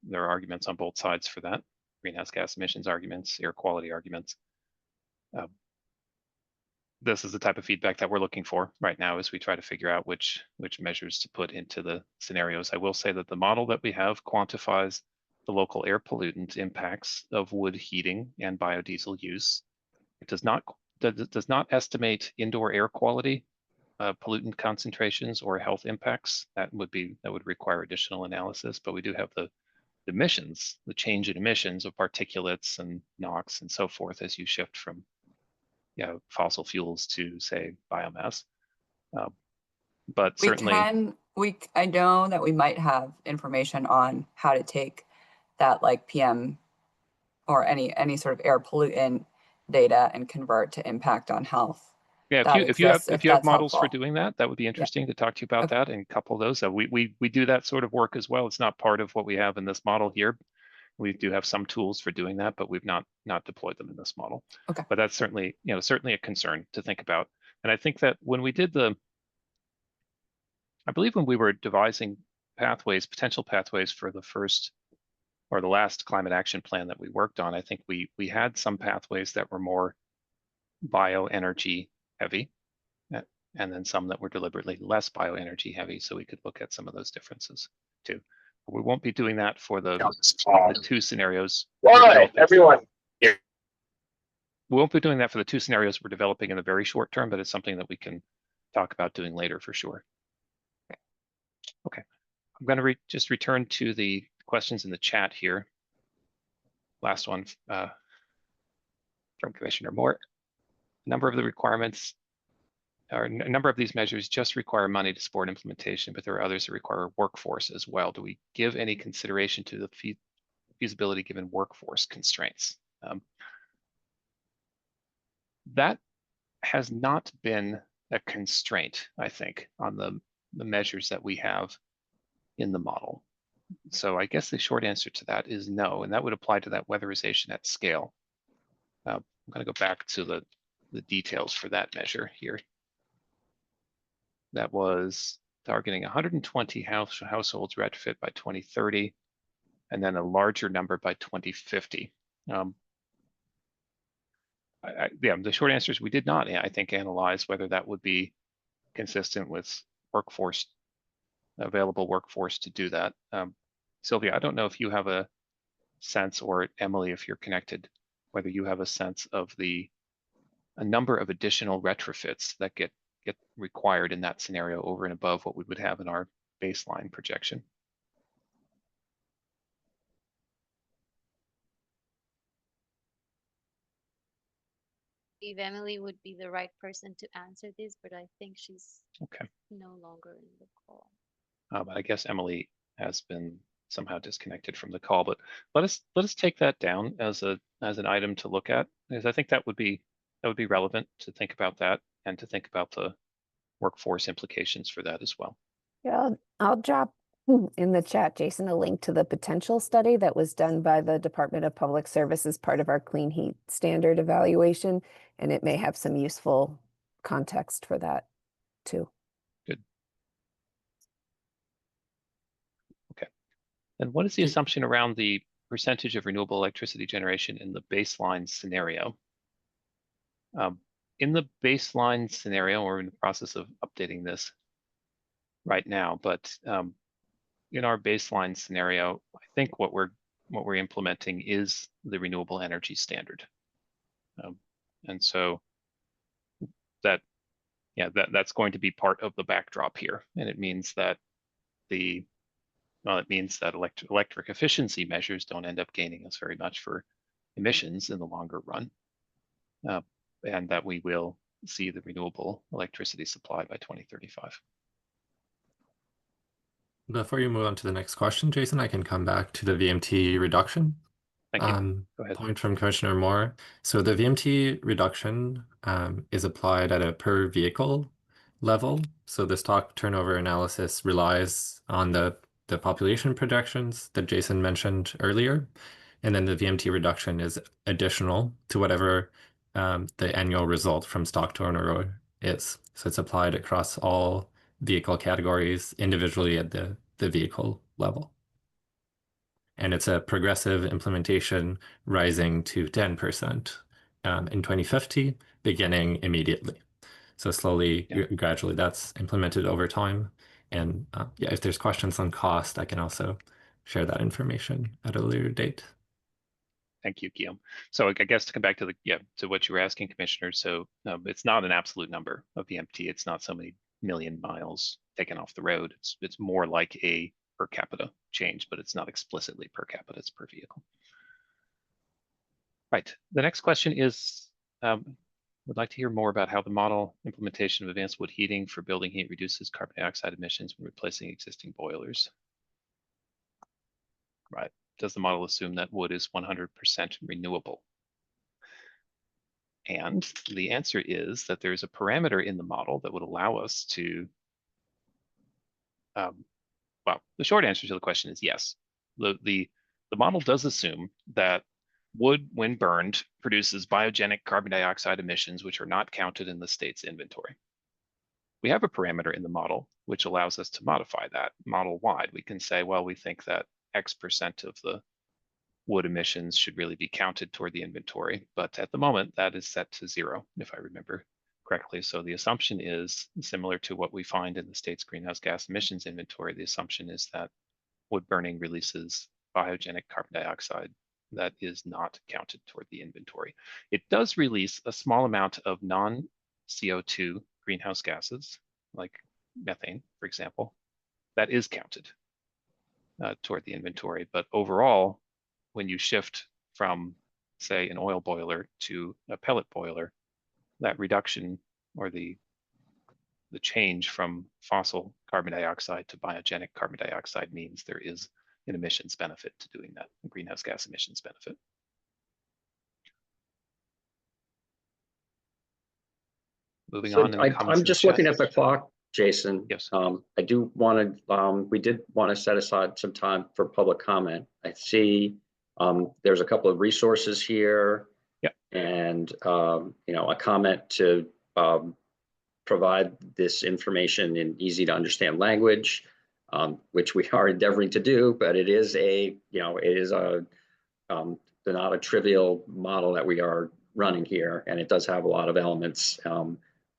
there are arguments on both sides for that. Greenhouse gas emissions arguments, air quality arguments. This is the type of feedback that we're looking for right now as we try to figure out which measures to put into the scenarios. I will say that the model that we have quantifies the local air pollutant impacts of wood heating and biodiesel use. It does not estimate indoor air quality, pollutant concentrations, or health impacts. That would require additional analysis, but we do have the emissions, the change in emissions of particulates and NOx and so forth as you shift from fossil fuels to, say, biomass. But certainly I know that we might have information on how to take that like PM or any sort of air pollutant data and convert to impact on health. Yeah, if you have models for doing that, that would be interesting to talk to you about that and couple those. We do that sort of work as well. It's not part of what we have in this model here. We do have some tools for doing that, but we've not deployed them in this model. Okay. But that's certainly a concern to think about. And I think that when we did I believe when we were devising potential pathways for the first or the last climate action plan that we worked on, I think we had some pathways that were more bioenergy heavy, and then some that were deliberately less bioenergy heavy, so we could look at some of those differences too. We won't be doing that for the 2 scenarios. All right, everyone. We won't be doing that for the 2 scenarios we're developing in the very short term, but it's something that we can talk about doing later for sure. Okay, I'm going to just return to the questions in the chat here. Last one from Commissioner Moore. A number of the requirements, or a number of these measures just require money to support implementation, but there are others that require workforce as well. Do we give any consideration to the feasibility given workforce constraints? That has not been a constraint, I think, on the measures that we have in the model. So I guess the short answer to that is no, and that would apply to that weatherization at scale. I'm going to go back to the details for that measure here. That was targeting 120 households retrofit by 2030, and then a larger number by 2050. Yeah, the short answer is we did not, I think, analyze whether that would be consistent with workforce, available workforce to do that. Sylvia, I don't know if you have a sense, or Emily, if you're connected, whether you have a sense of a number of additional retrofits that get required in that scenario over and above what we would have in our baseline projection. If Emily would be the right person to answer this, but I think she's Okay. no longer in the call. But I guess Emily has been somehow disconnected from the call. But let us take that down as an item to look at, because I think that would be relevant to think about that and to think about the workforce implications for that as well. Yeah, I'll drop in the chat, Jason, a link to the potential study that was done by the Department of Public Service as part of our clean heat standard evaluation, and it may have some useful context for that too. Good. Okay. And what is the assumption around the percentage of renewable electricity generation in the baseline scenario? In the baseline scenario, we're in the process of updating this right now, but in our baseline scenario, I think what we're implementing is the renewable energy standard, and so that's going to be part of the backdrop here, and it means that electric efficiency measures don't end up gaining us very much for emissions in the longer run, and that we will see the renewable electricity supply by 2035. Before you move on to the next question, Jason, I can come back to the VMT reduction. Thank you. Go ahead. Point from Commissioner Moore. So the VMT reduction is applied at a per vehicle level. So the stock turnover analysis relies on the population projections that Jason mentioned earlier. And then the VMT reduction is additional to whatever the annual result from stock turnover is. So it's applied across all vehicle categories individually at the vehicle level. And it's a progressive implementation rising to 10% in 2050, beginning immediately. So slowly, gradually, that's implemented over time. And yeah, if there's questions on cost, I can also share that information at a later date. Thank you, Guillaume. So I guess to come back to to what you were asking, Commissioner. So it's not an absolute number of VMT. It's not so many million miles taken off the road. It's more like a per capita change, but it's not explicitly per capita, it's per vehicle. Right, the next question is, would like to hear more about how the model implementation of advanced wood heating for building heat reduces carbon dioxide emissions when replacing existing boilers. Right, does the model assume that wood is 100% renewable? And the answer is that there's a parameter in the model that would allow us to, well, the short answer to the question is yes. The model does assume that wood, when burned, produces biogenic carbon dioxide emissions, which are not counted in the state's inventory. We have a parameter in the model which allows us to modify that model-wide. We can say, well, we think that X% of the wood emissions should really be counted toward the inventory, but at the moment that is set to 0, if I remember correctly. So the assumption is similar to what we find in the state's greenhouse gas emissions inventory. The assumption is that wood burning releases biogenic carbon dioxide that is not counted toward the inventory. It does release a small amount of non-CO2 greenhouse gases, like methane, for example, that is counted. toward the inventory. But overall, when you shift from, say, an oil boiler to a pellet boiler, that reduction or the change from fossil carbon dioxide to biogenic carbon dioxide means there is an emissions benefit to doing that, a greenhouse gas emissions benefit. Moving So on in the comments I'm in the just chat. looking at the clock, Jason. Yes. I do want to, we did want to set aside some time for public comment. I see there's a couple of resources here. Yeah. And, you know, a comment to provide this information in easy to understand language, which we are endeavoring to do, but it is a, you know, it is a, not a trivial model that we are running here, and it does have a lot of elements.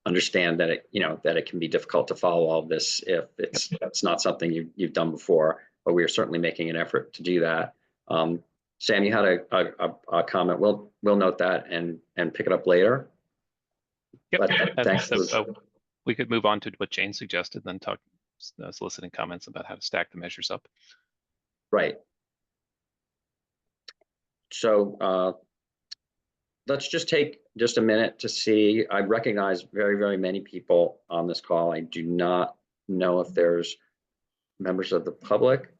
Understand that it, you know, that it can be difficult to follow all of this if it's not something you've done before, but we are certainly making an effort to do that. Sam, you had a comment. We'll note that and pick it up later. Yep. But thanks. We could move on to what Jane suggested, then talk soliciting comments about how to stack the measures up. Right. So let's just take just a minute to see. I recognize very, very many people on this call. I do not know if there's members of the public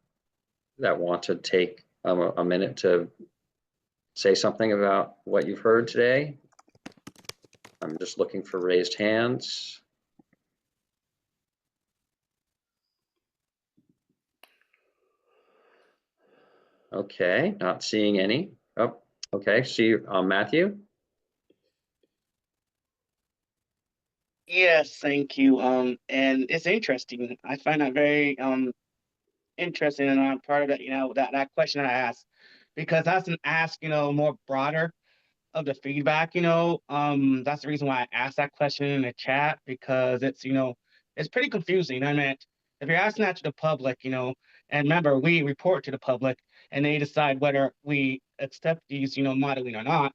that want to take a minute to say something about what you've heard today. I'm just looking for raised hands. Okay, not seeing any. Oh, okay, see you, Matthew. Yes, thank you. And it's interesting. I find that very interesting, and I'm part of that. You know, that question I asked, because that's an ask. You know, more broader of the feedback. You know, that's the reason why I asked that question in the chat, because it's, you know, it's pretty confusing. I mean, if you're asking that to the public, you know, and remember, we report to the public, and they decide whether we accept these, you know, modeling or not.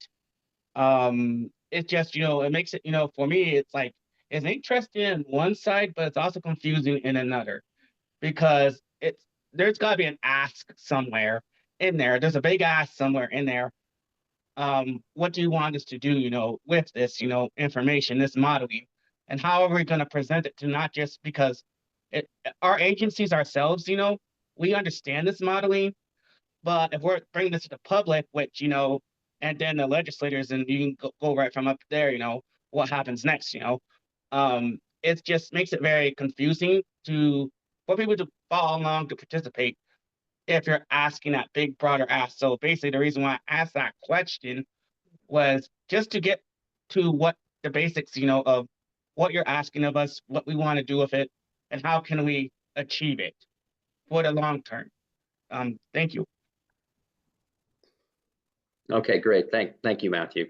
It just, you know, it makes it, you know, for me, it's like, it's interesting in one side, but it's also confusing in another, because there's got to be an ask somewhere in there. There's a big ask somewhere in there. What do you want us to do, you know, with this, you know, information, this modeling, and how are we going to present it to, not just because our agencies ourselves, you know, we understand this modeling, but if we're bringing this to the public, which, you know, and then the legislators, and you can go right from up there, you know, what happens next, you know, it just makes it very confusing for people to follow along, to participate, if you're asking that big, broader ask. So basically, the reason why I asked that question was just to get to what the basics, you know, of what you're asking of us, what we want to do with it, and how can we achieve it for the long term. Thank you. Okay, great. Thank you, Matthew.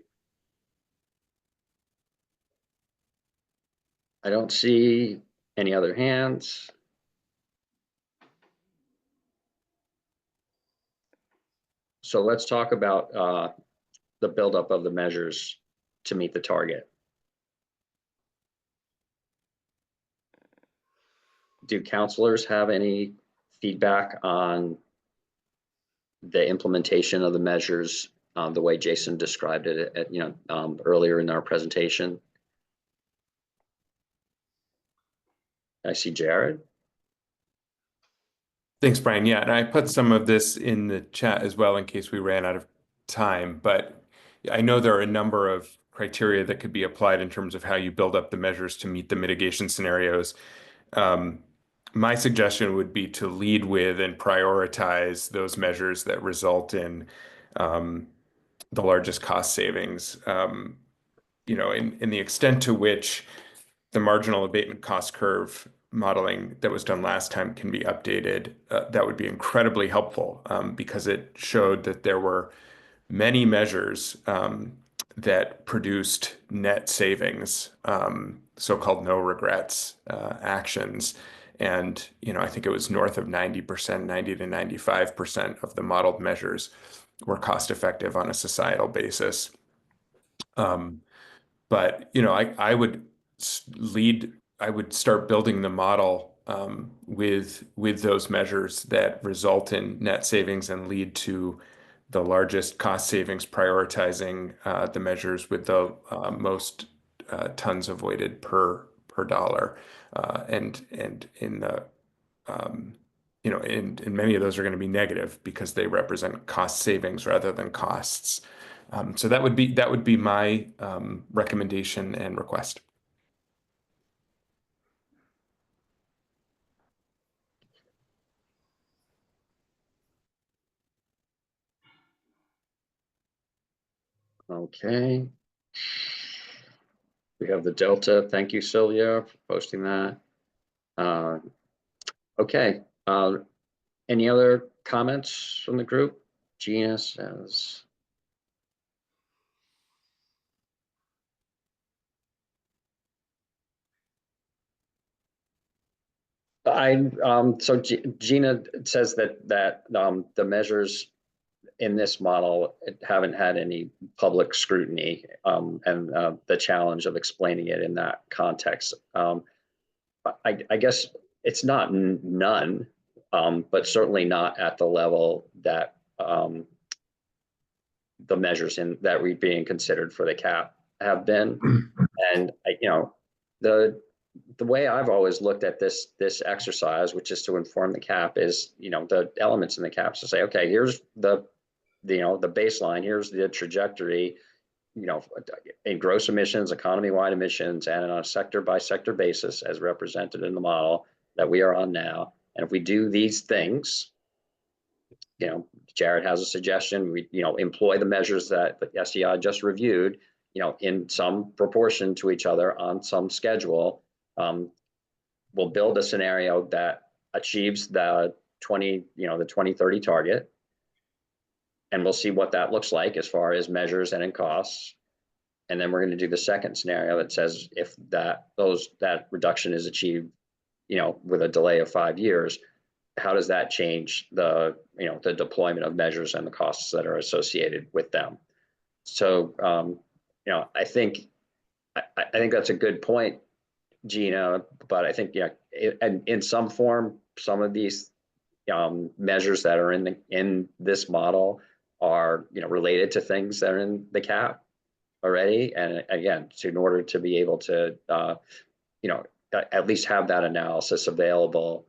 I don't see any other hands. So let's talk about the buildup of the measures to meet the target. Do counselors have any feedback on the implementation of the measures the way Jason described it earlier in our presentation? I see Jared. Thanks, Brian. Yeah, and I put some of this in the chat as well in case we ran out of time, but I know there are a number of criteria that could be applied in terms of how you build up the measures to meet the mitigation scenarios. My suggestion would be to lead with and prioritize those measures that result in the largest cost savings. You know, in the extent to which the marginal abatement cost curve modeling that was done last time can be updated, that would be incredibly helpful, because it showed that there were many measures that produced net savings, so-called no regrets actions. And, you know, I think it was north of 90%, 90 to 95% of the modeled measures were cost effective on a societal basis. But, you know, I would start building the model with those measures that result in net savings and lead to the largest cost savings, prioritizing the measures with the most tons avoided per dollar. And in the in many of those are going to be negative because they represent cost savings rather than costs. So that would be my recommendation and request. Okay. We have the Delta. Thank you, Sylvia, for posting that. Okay. Any other comments from the group? Gina says. So Gina says that the measures in this model haven't had any public scrutiny, and the challenge of explaining it in that context. I guess it's not none, but certainly not at the level that the measures that were being considered for the cap have been. And the way I've always looked at this exercise, which is to inform the cap, is the elements in the caps to say, okay, here's the baseline, here's the trajectory, in gross emissions, economy-wide emissions, and on a sector-by-sector basis, as represented in the model that we are on now. And if we do these things, Jared has a suggestion. We, employ the measures that the SEI just reviewed, in some proportion to each other on some schedule. We'll build a scenario that achieves the 2030 target, and we'll see what that looks like as far as measures and in costs. And then we're going to do the second scenario that says if that reduction is achieved, with a delay of 5 years, how does that change the deployment of measures and the costs that are associated with them? So I think that's a good point, Gina. But I think in some form, some of these measures that are in this model are related to things that are in the cap already. And again, in order to be able to at least have that analysis available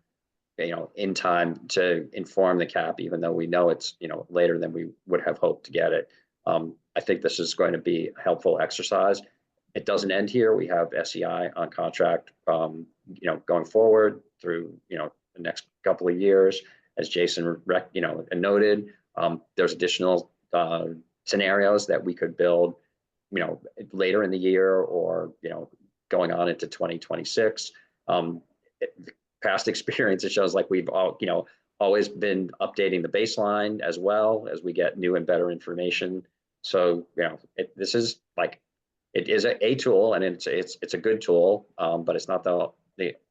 in time to inform the cap, even though we know it's later than we would have hoped to get it. I think this is going to be a helpful exercise. It doesn't end here. We have SEI on contract going forward through the next couple of years. As Jason noted, there's additional scenarios that we could build later in the year, or going on into 2026. Past experience, it shows like we've always been updating the baseline as well as we get new and better information. So this is like, it is a tool, and it's a good tool, but it's not the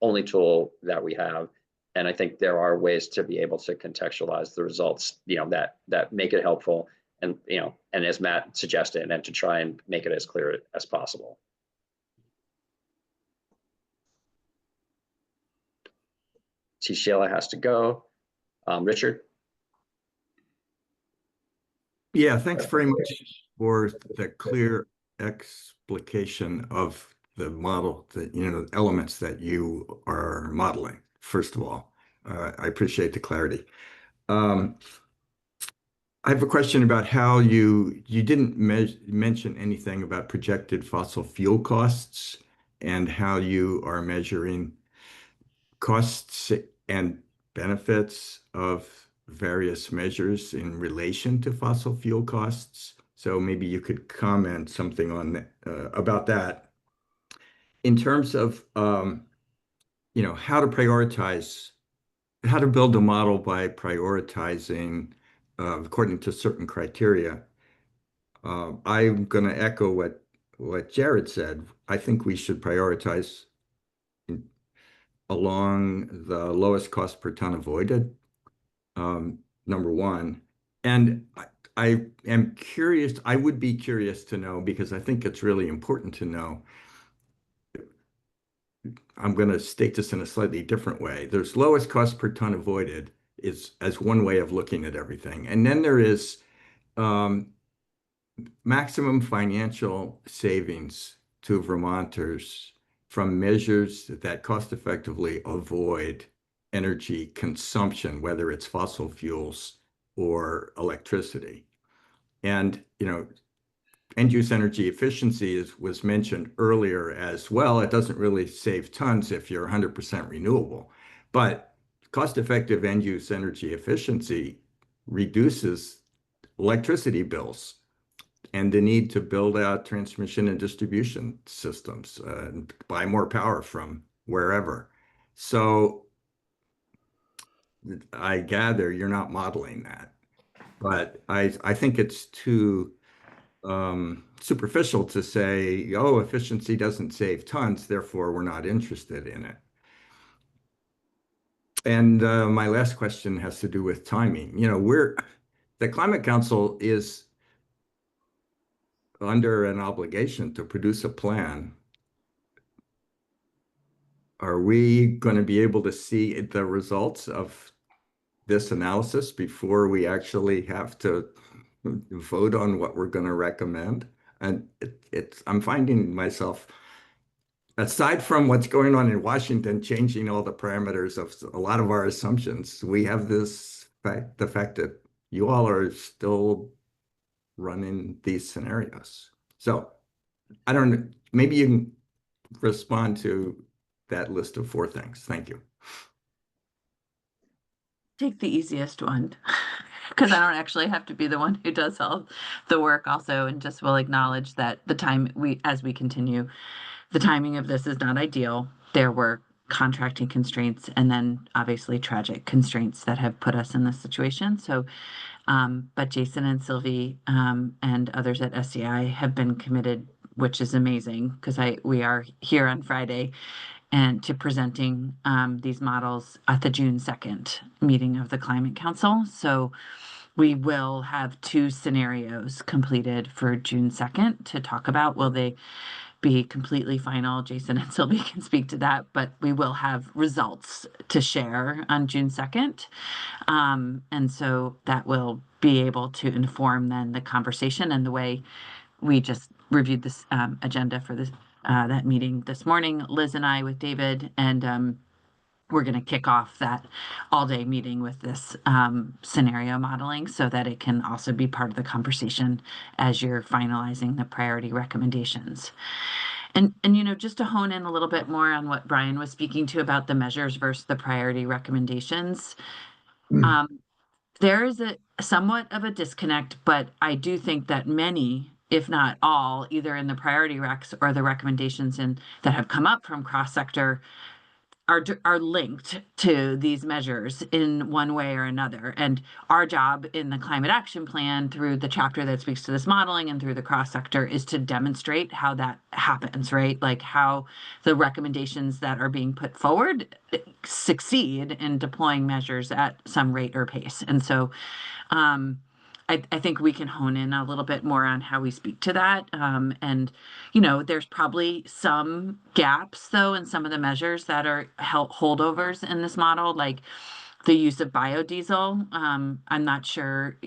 only tool that we have. And I think there are ways to be able to contextualize the results, that make it helpful, and and as Matt suggested, and to try and make it as clear as possible. See, Sheila has to go. Richard? Yeah, thanks very much for the clear explication of the model, the elements that you are modeling, first of all. I appreciate the clarity. I have a question about how you didn't mention anything about projected fossil fuel costs and how you are measuring costs and benefits of various measures in relation to fossil fuel costs. So maybe you could comment something on about that in terms of how to prioritize, how to build a model by prioritizing according to certain criteria. I'm going to echo what Jared said. I think we should prioritize along the lowest cost per ton avoided, number one. And I am curious, I would be curious to know, because I think it's really important to know, I'm going to state this in a slightly different way. There's lowest cost per ton avoided is as one way of looking at everything. And then there is um, maximum financial savings to Vermonters from measures that cost effectively avoid energy consumption, whether it's fossil fuels or electricity. And, end use energy efficiency was mentioned earlier as well. It doesn't really save tons if you're 100% renewable, but cost-effective end use energy efficiency reduces electricity bills and the need to build out transmission and distribution systems and buy more power from wherever. So I gather you're not modeling that, but I think it's too superficial to say, oh, efficiency doesn't save tons, therefore we're not interested in it. And my last question has to do with timing. The Climate Council is under an obligation to produce a plan. Are we going to be able to see the results of this analysis before we actually have to vote on what we're going to recommend? And I'm finding myself, aside from what's going on in Washington, changing all the parameters of a lot of our assumptions, we have the fact that you all are still running these scenarios. So I don't know, maybe you can respond to that list of 4 things. Thank you. Take the easiest one, because I don't actually have to be the one who does all the work also, and just will acknowledge that as we continue, the timing of this is not ideal. There were contracting constraints and then obviously tragic constraints that have put us in this situation. So, but Jason and Sylvie and others at SCI have been committed, which is amazing, because we are here on Friday and to presenting these models at the June 2nd meeting of the Climate Council. So we will have 2 scenarios completed for June 2nd to talk about. Will they be completely final? Jason and Sylvie can speak to that, but we will have results to share on June 2nd. And so that will be able to inform then the conversation and the way we just reviewed this agenda for this that meeting this morning, Liz and I with David, and we're going to kick off that all-day meeting with this scenario modeling so that it can also be part of the conversation as you're finalizing the priority recommendations. And just to hone in a little bit more on what Brian was speaking to about the measures versus the priority recommendations, there is a somewhat of a disconnect, but I do think that many, if not all, either in the priority recs or the recommendations that have come up from cross-sector are linked to these measures in one way or another. And our job in the Climate Action Plan, through the chapter that speaks to this modeling and through the cross-sector, is to demonstrate how that happens, right? Like how the recommendations that are being put forward succeed in deploying measures at some rate or pace. And so I think we can hone in a little bit more on how we speak to that. And, there's probably some gaps, though, in some of the measures that are holdovers in this model, like the use of biodiesel. I'm not sure,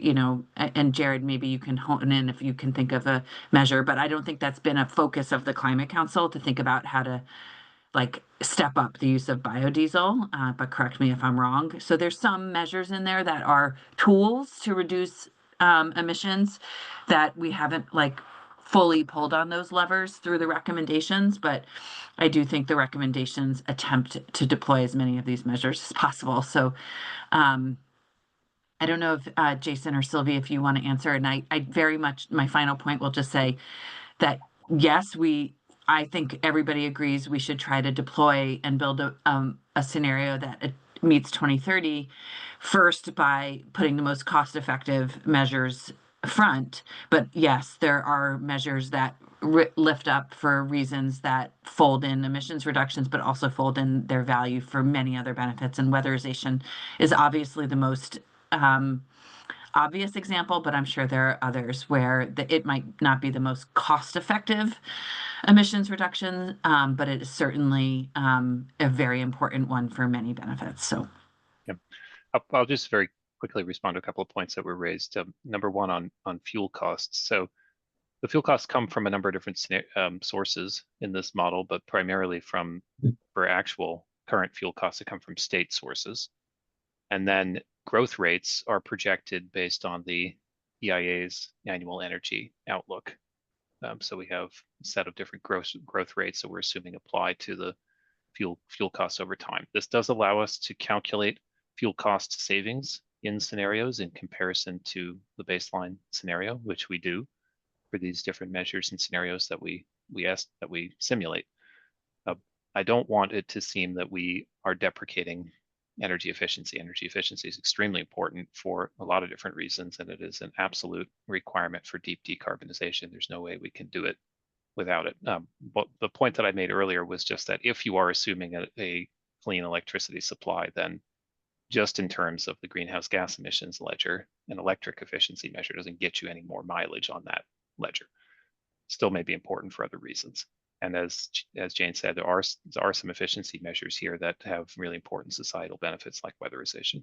and Jared, maybe you can hone in if you can think of a measure, but I don't think that's been a focus of the Climate Council to think about how to step up the use of biodiesel, but correct me if I'm wrong. So there's some measures in there that are tools to reduce emissions that we haven't fully pulled on those levers through the recommendations, but I do think the recommendations attempt to deploy as many of these measures as possible. So I don't know if Jason or Sylvie, if you want to answer, and I very much, my final point will just say that yes, I think everybody agrees we should try to deploy and build a scenario that meets 2030 first by putting the most cost-effective measures front. But yes, there are measures that lift up for reasons that fold in emissions reductions, but also fold in their value for many other benefits. And weatherization is obviously the most obvious example, but I'm sure there are others where it might not be the most cost-effective emissions reduction, but it is certainly a very important one for many benefits. So, Yep. I'll just very quickly respond to a couple of points that were raised. Number one on fuel costs. So the fuel costs come from a number of different sources in this model, but primarily for actual current fuel costs that come from state sources. And then growth rates are projected based on the EIA's annual energy outlook. So we have a set of different growth rates that we're assuming apply to the fuel costs over time. This does allow us to calculate fuel cost savings in scenarios in comparison to the baseline scenario, which we do for these different measures and scenarios that we simulate. I don't want it to seem that we are deprecating energy efficiency. Energy efficiency is extremely important for a lot of different reasons, and it is an absolute requirement for deep decarbonization. There's no way we can do it without it. But the point that I made earlier was just that if you are assuming a clean electricity supply, then just in terms of the greenhouse gas emissions ledger, an electric efficiency measure doesn't get you any more mileage on that ledger. Still may be important for other reasons. And as Jane said, there are some efficiency measures here that have really important societal benefits like weatherization.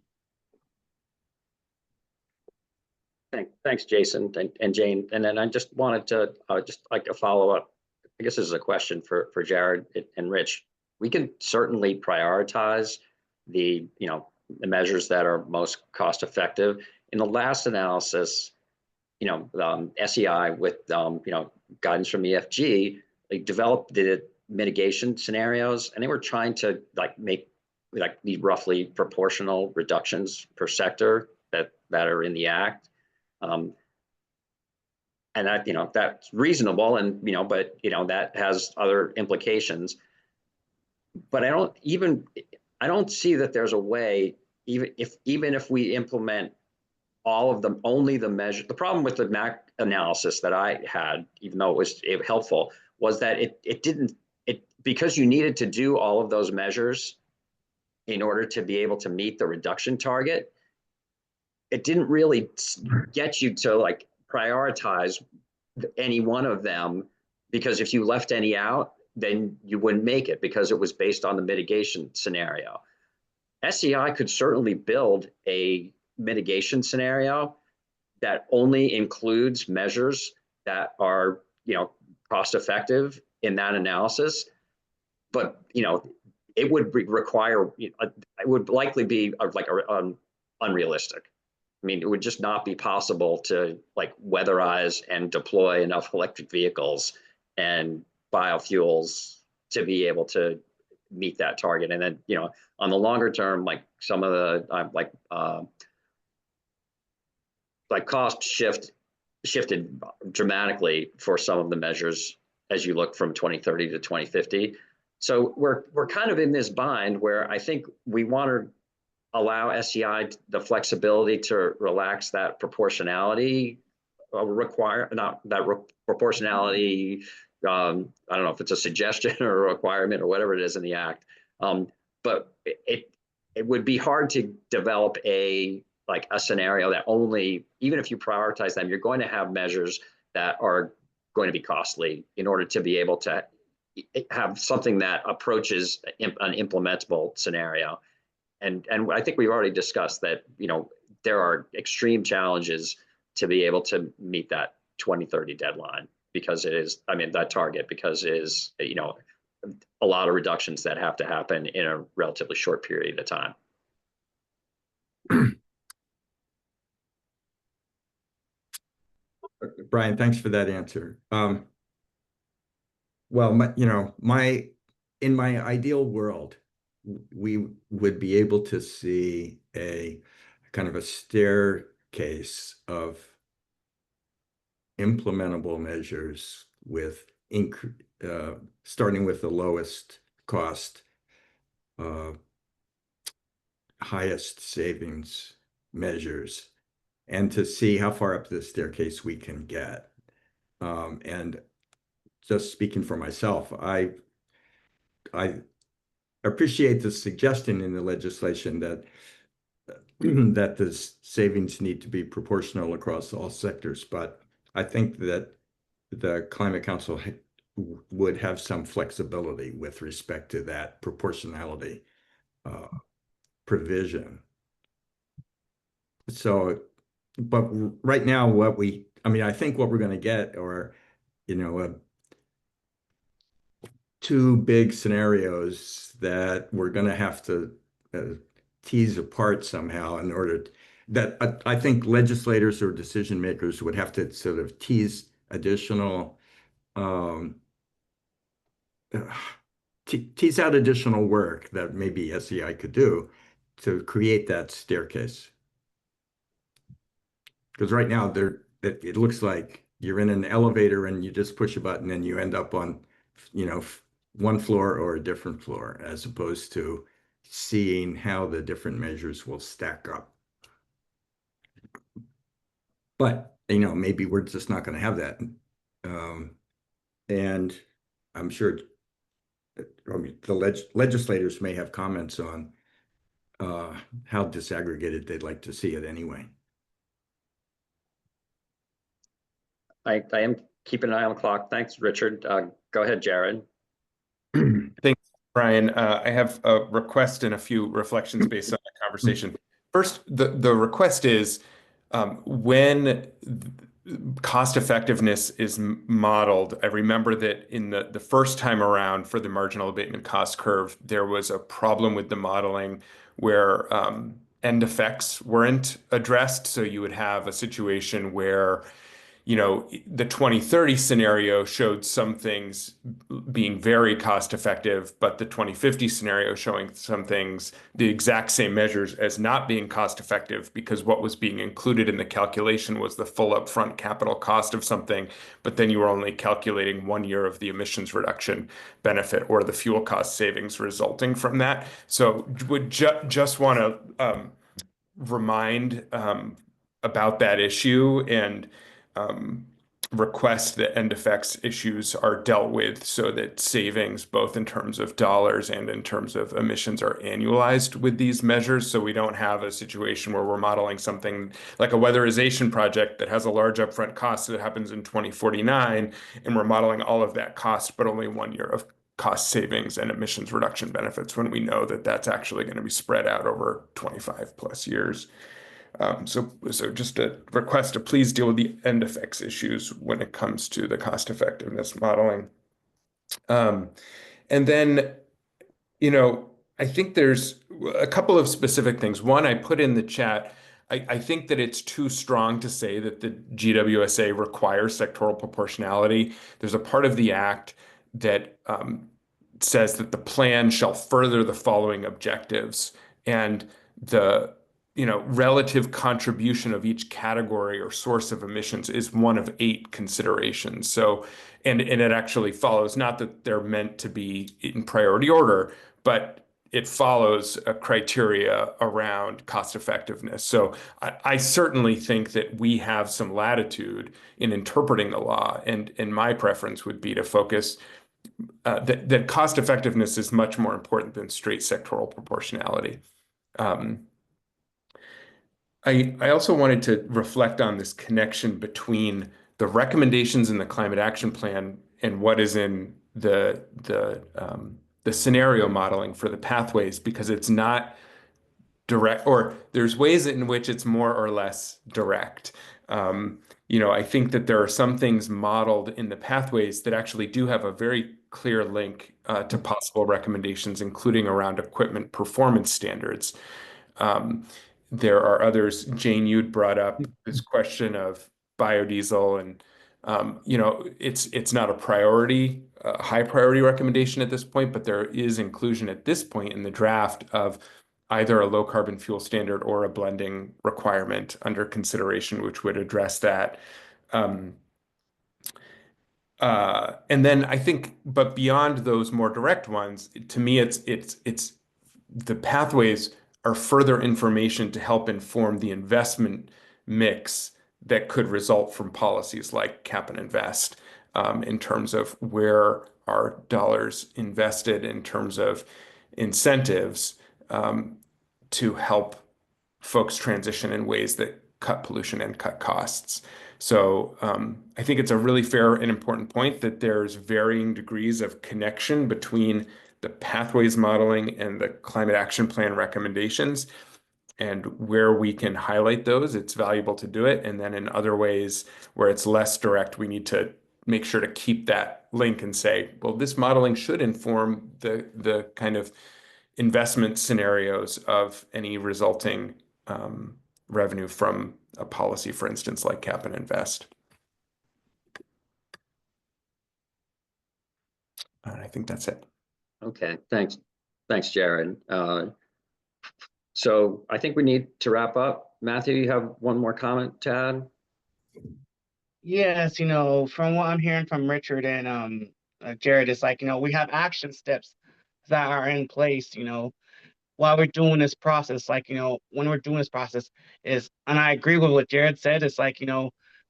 Thanks, Jason and Jane. And then I just wanted to just like a follow up. I guess this is a question for Jared and Rich. We can certainly prioritize the measures that are most cost effective. In the last analysis, SEI with guidance from EFG, they developed the mitigation scenarios, and they were trying to make these roughly proportional reductions per sector that are in the act. And that that's reasonable, and but that has other implications. But I don't see that there's a way, even if we implement all of them, only the measure. The problem with the MAC analysis that I had, even though it was helpful, was that because you needed to do all of those measures in order to be able to meet the reduction target, it didn't really get you to prioritize any one of them, because if you left any out, then you wouldn't make it because it was based on the mitigation scenario. SEI could certainly build a mitigation scenario that only includes measures that are cost effective in that analysis, but it would require it would likely be unrealistic. I mean, it would just not be possible to weatherize and deploy enough electric vehicles and biofuels to be able to meet that target. And then on the longer term, some of the cost shifted dramatically for some of the measures as you look from 2030 to 2050. So we're kind of in this bind where I think we want to allow SEI the flexibility to relax that proportionality proportionality. I don't know if it's a suggestion or a requirement or whatever it is in the act. But it would be hard to develop a scenario that only, even if you prioritize them, you're going to have measures that are going to be costly in order to be able to have something that approaches an implementable scenario. And I think we've already discussed that, there are extreme challenges to be able to meet that 2030 deadline, because that target, because it is, a lot of reductions that have to happen in a relatively short period of time. Brian, thanks for that answer. Well, in my ideal world, we would be able to see a kind of a staircase of implementable measures with starting with the lowest cost, highest savings measures, and to see how far up the staircase we can get. And just speaking for myself, I appreciate the suggestion in the legislation that that the savings need to be proportional across all sectors. But I think that the Climate Council would have some flexibility with respect to that proportionality provision. So, but right now, I think what we're going to get are, two big scenarios that we're going to have to tease apart somehow in order that I think legislators or decision makers would have to sort of tease additional tease out additional work that maybe SEI could do to create that staircase. Because right now it looks like you're in an elevator and you just push a button and you end up on, one floor or a different floor, as opposed to seeing how the different measures will stack up. But, maybe we're just not going to have that. And I'm sure the legislators may have comments on how disaggregated they'd like to see it anyway. I am keeping an eye on the clock. Thanks, Richard. Go ahead, Jared. Thanks, Brian. I have a request and a few reflections based on the conversation. First, the request is when cost effectiveness is modeled, I remember that in the first time around for the marginal abatement cost curve, there was a problem with the modeling where end effects weren't addressed. So you would have a situation where the 2030 scenario showed some things being very cost effective, but the 2050 scenario showing some things, the exact same measures, as not being cost effective because what was being included in the calculation was the full upfront capital cost of something, but then you were only calculating 1 year of the emissions reduction benefit or the fuel cost savings resulting from that. So would just want to remind about that issue and request that end effects issues are dealt with so that savings, both in terms of dollars and in terms of emissions, are annualized with these measures. So we don't have a situation where we're modeling something like a weatherization project that has a large upfront cost that happens in 2049, and we're modeling all of that cost, but only 1 year of cost savings and emissions reduction benefits when we know that that's actually going to be spread out over 25 plus years. So just a request to please deal with the end effects issues when it comes to the cost effectiveness modeling. And then, I think there's a couple of specific things. One, I put in the chat, I think that it's too strong to say that the GWSA requires sectoral proportionality. There's a part of the act that says that the plan shall further the following objectives, and the relative contribution of each category or source of emissions is one of 8 considerations. So, and it actually follows, not that they're meant to be in priority order, but it follows a criteria around cost effectiveness. So I certainly think that we have some latitude in interpreting the law, and my preference would be to focus that cost effectiveness is much more important than straight sectoral proportionality. I also wanted to reflect on this connection between the recommendations in the climate action plan and what is in the scenario modeling for the pathways, because it's not direct, or there's ways in which it's more or less direct. I think that there are some things modeled in the pathways that actually do have a very clear link to possible recommendations, including around equipment performance standards. There are others. Jane, you'd brought up this question of biodiesel, and it's not a priority, high priority recommendation at this point, but there is inclusion at this point in the draft of either a low carbon fuel standard or a blending requirement under consideration, which would address that. And then I think, but beyond those more direct ones, to me, it's the pathways are further information to help inform the investment mix that could result from policies like cap and invest, in terms of where are dollars invested in terms of incentives to help folks transition in ways that cut pollution and cut costs. So I think it's a really fair and important point that there's varying degrees of connection between the pathways modeling and the climate action plan recommendations. And where we can highlight those, it's valuable to do it. And then in other ways where it's less direct, we need to make sure to keep that link and say, well, this modeling should inform the kind of investment scenarios of any resulting revenue from a policy, for instance, like cap and invest. I think that's it. Okay, thanks. Thanks, Jared. So I think we need to wrap up. Matthew, you have one more comment to add? Yes, from what I'm hearing from Richard and Jared, it's like, we have action steps that are in place, while we're doing this process. Like, when we're doing this process is, and I agree with what Jared said, it's like,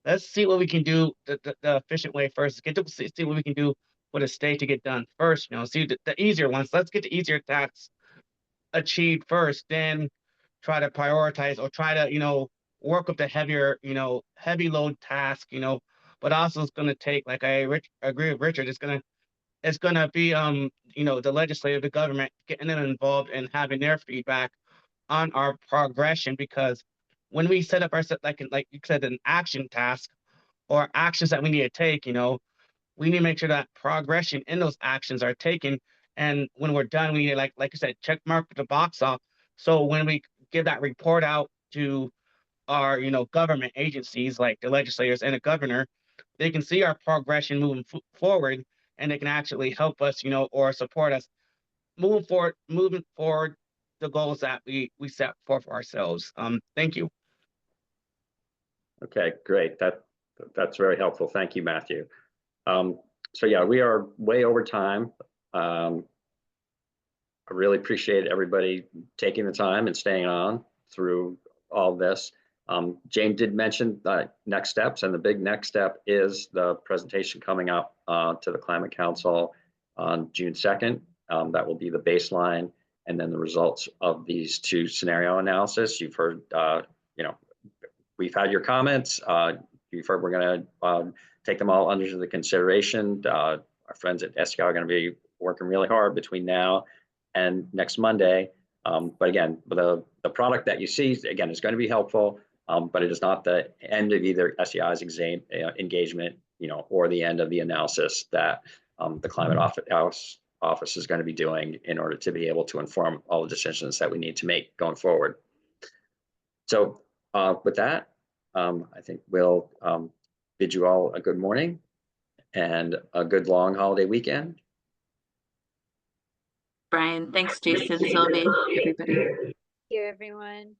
let's see what we can do the efficient way first. Get to see what we can do for the state to get done first, see the easier ones. Let's get the easier tasks achieved first, then try to prioritize or try to, work with the heavier, heavy load task, but also it's going to take, like I agree with Richard, it's going to be, the legislative, the government getting them involved and having their feedback on our progression, because when we set up our, like you said, an action task or actions that we need to take, we need to make sure that progression in those actions are taken. And when we're done, we need to, like you said, check mark the box off. So when we give that report out to our, government agencies like the legislators and the governor, they can see our progression moving forward, and they can actually help us, or support us moving forward the goals that we set for ourselves. Thank you. Okay, great. That's very helpful. Thank you, Matthew. So yeah, we are way over time. I really appreciate everybody taking the time and staying on through all this. Jane did mention the next steps, and the big next step is the presentation coming up to the Climate Council on June 2nd. That will be the baseline, and then the results of these two scenario analysis. You've heard, we've had your comments. You've heard we're going to take them all under the consideration. Our friends at SEI are going to be working really hard between now and next Monday. But again, the product that you see, again, is going to be helpful, but it is not the end of either SEI's engagement, or the end of the analysis that the Climate Office is going to be doing in order to be able to inform all the decisions that we need to make going forward. So with that, I think we'll bid you all a good morning and a good long holiday weekend. Brian, thanks, Jason, Sylvie, everybody. Thank you, everyone.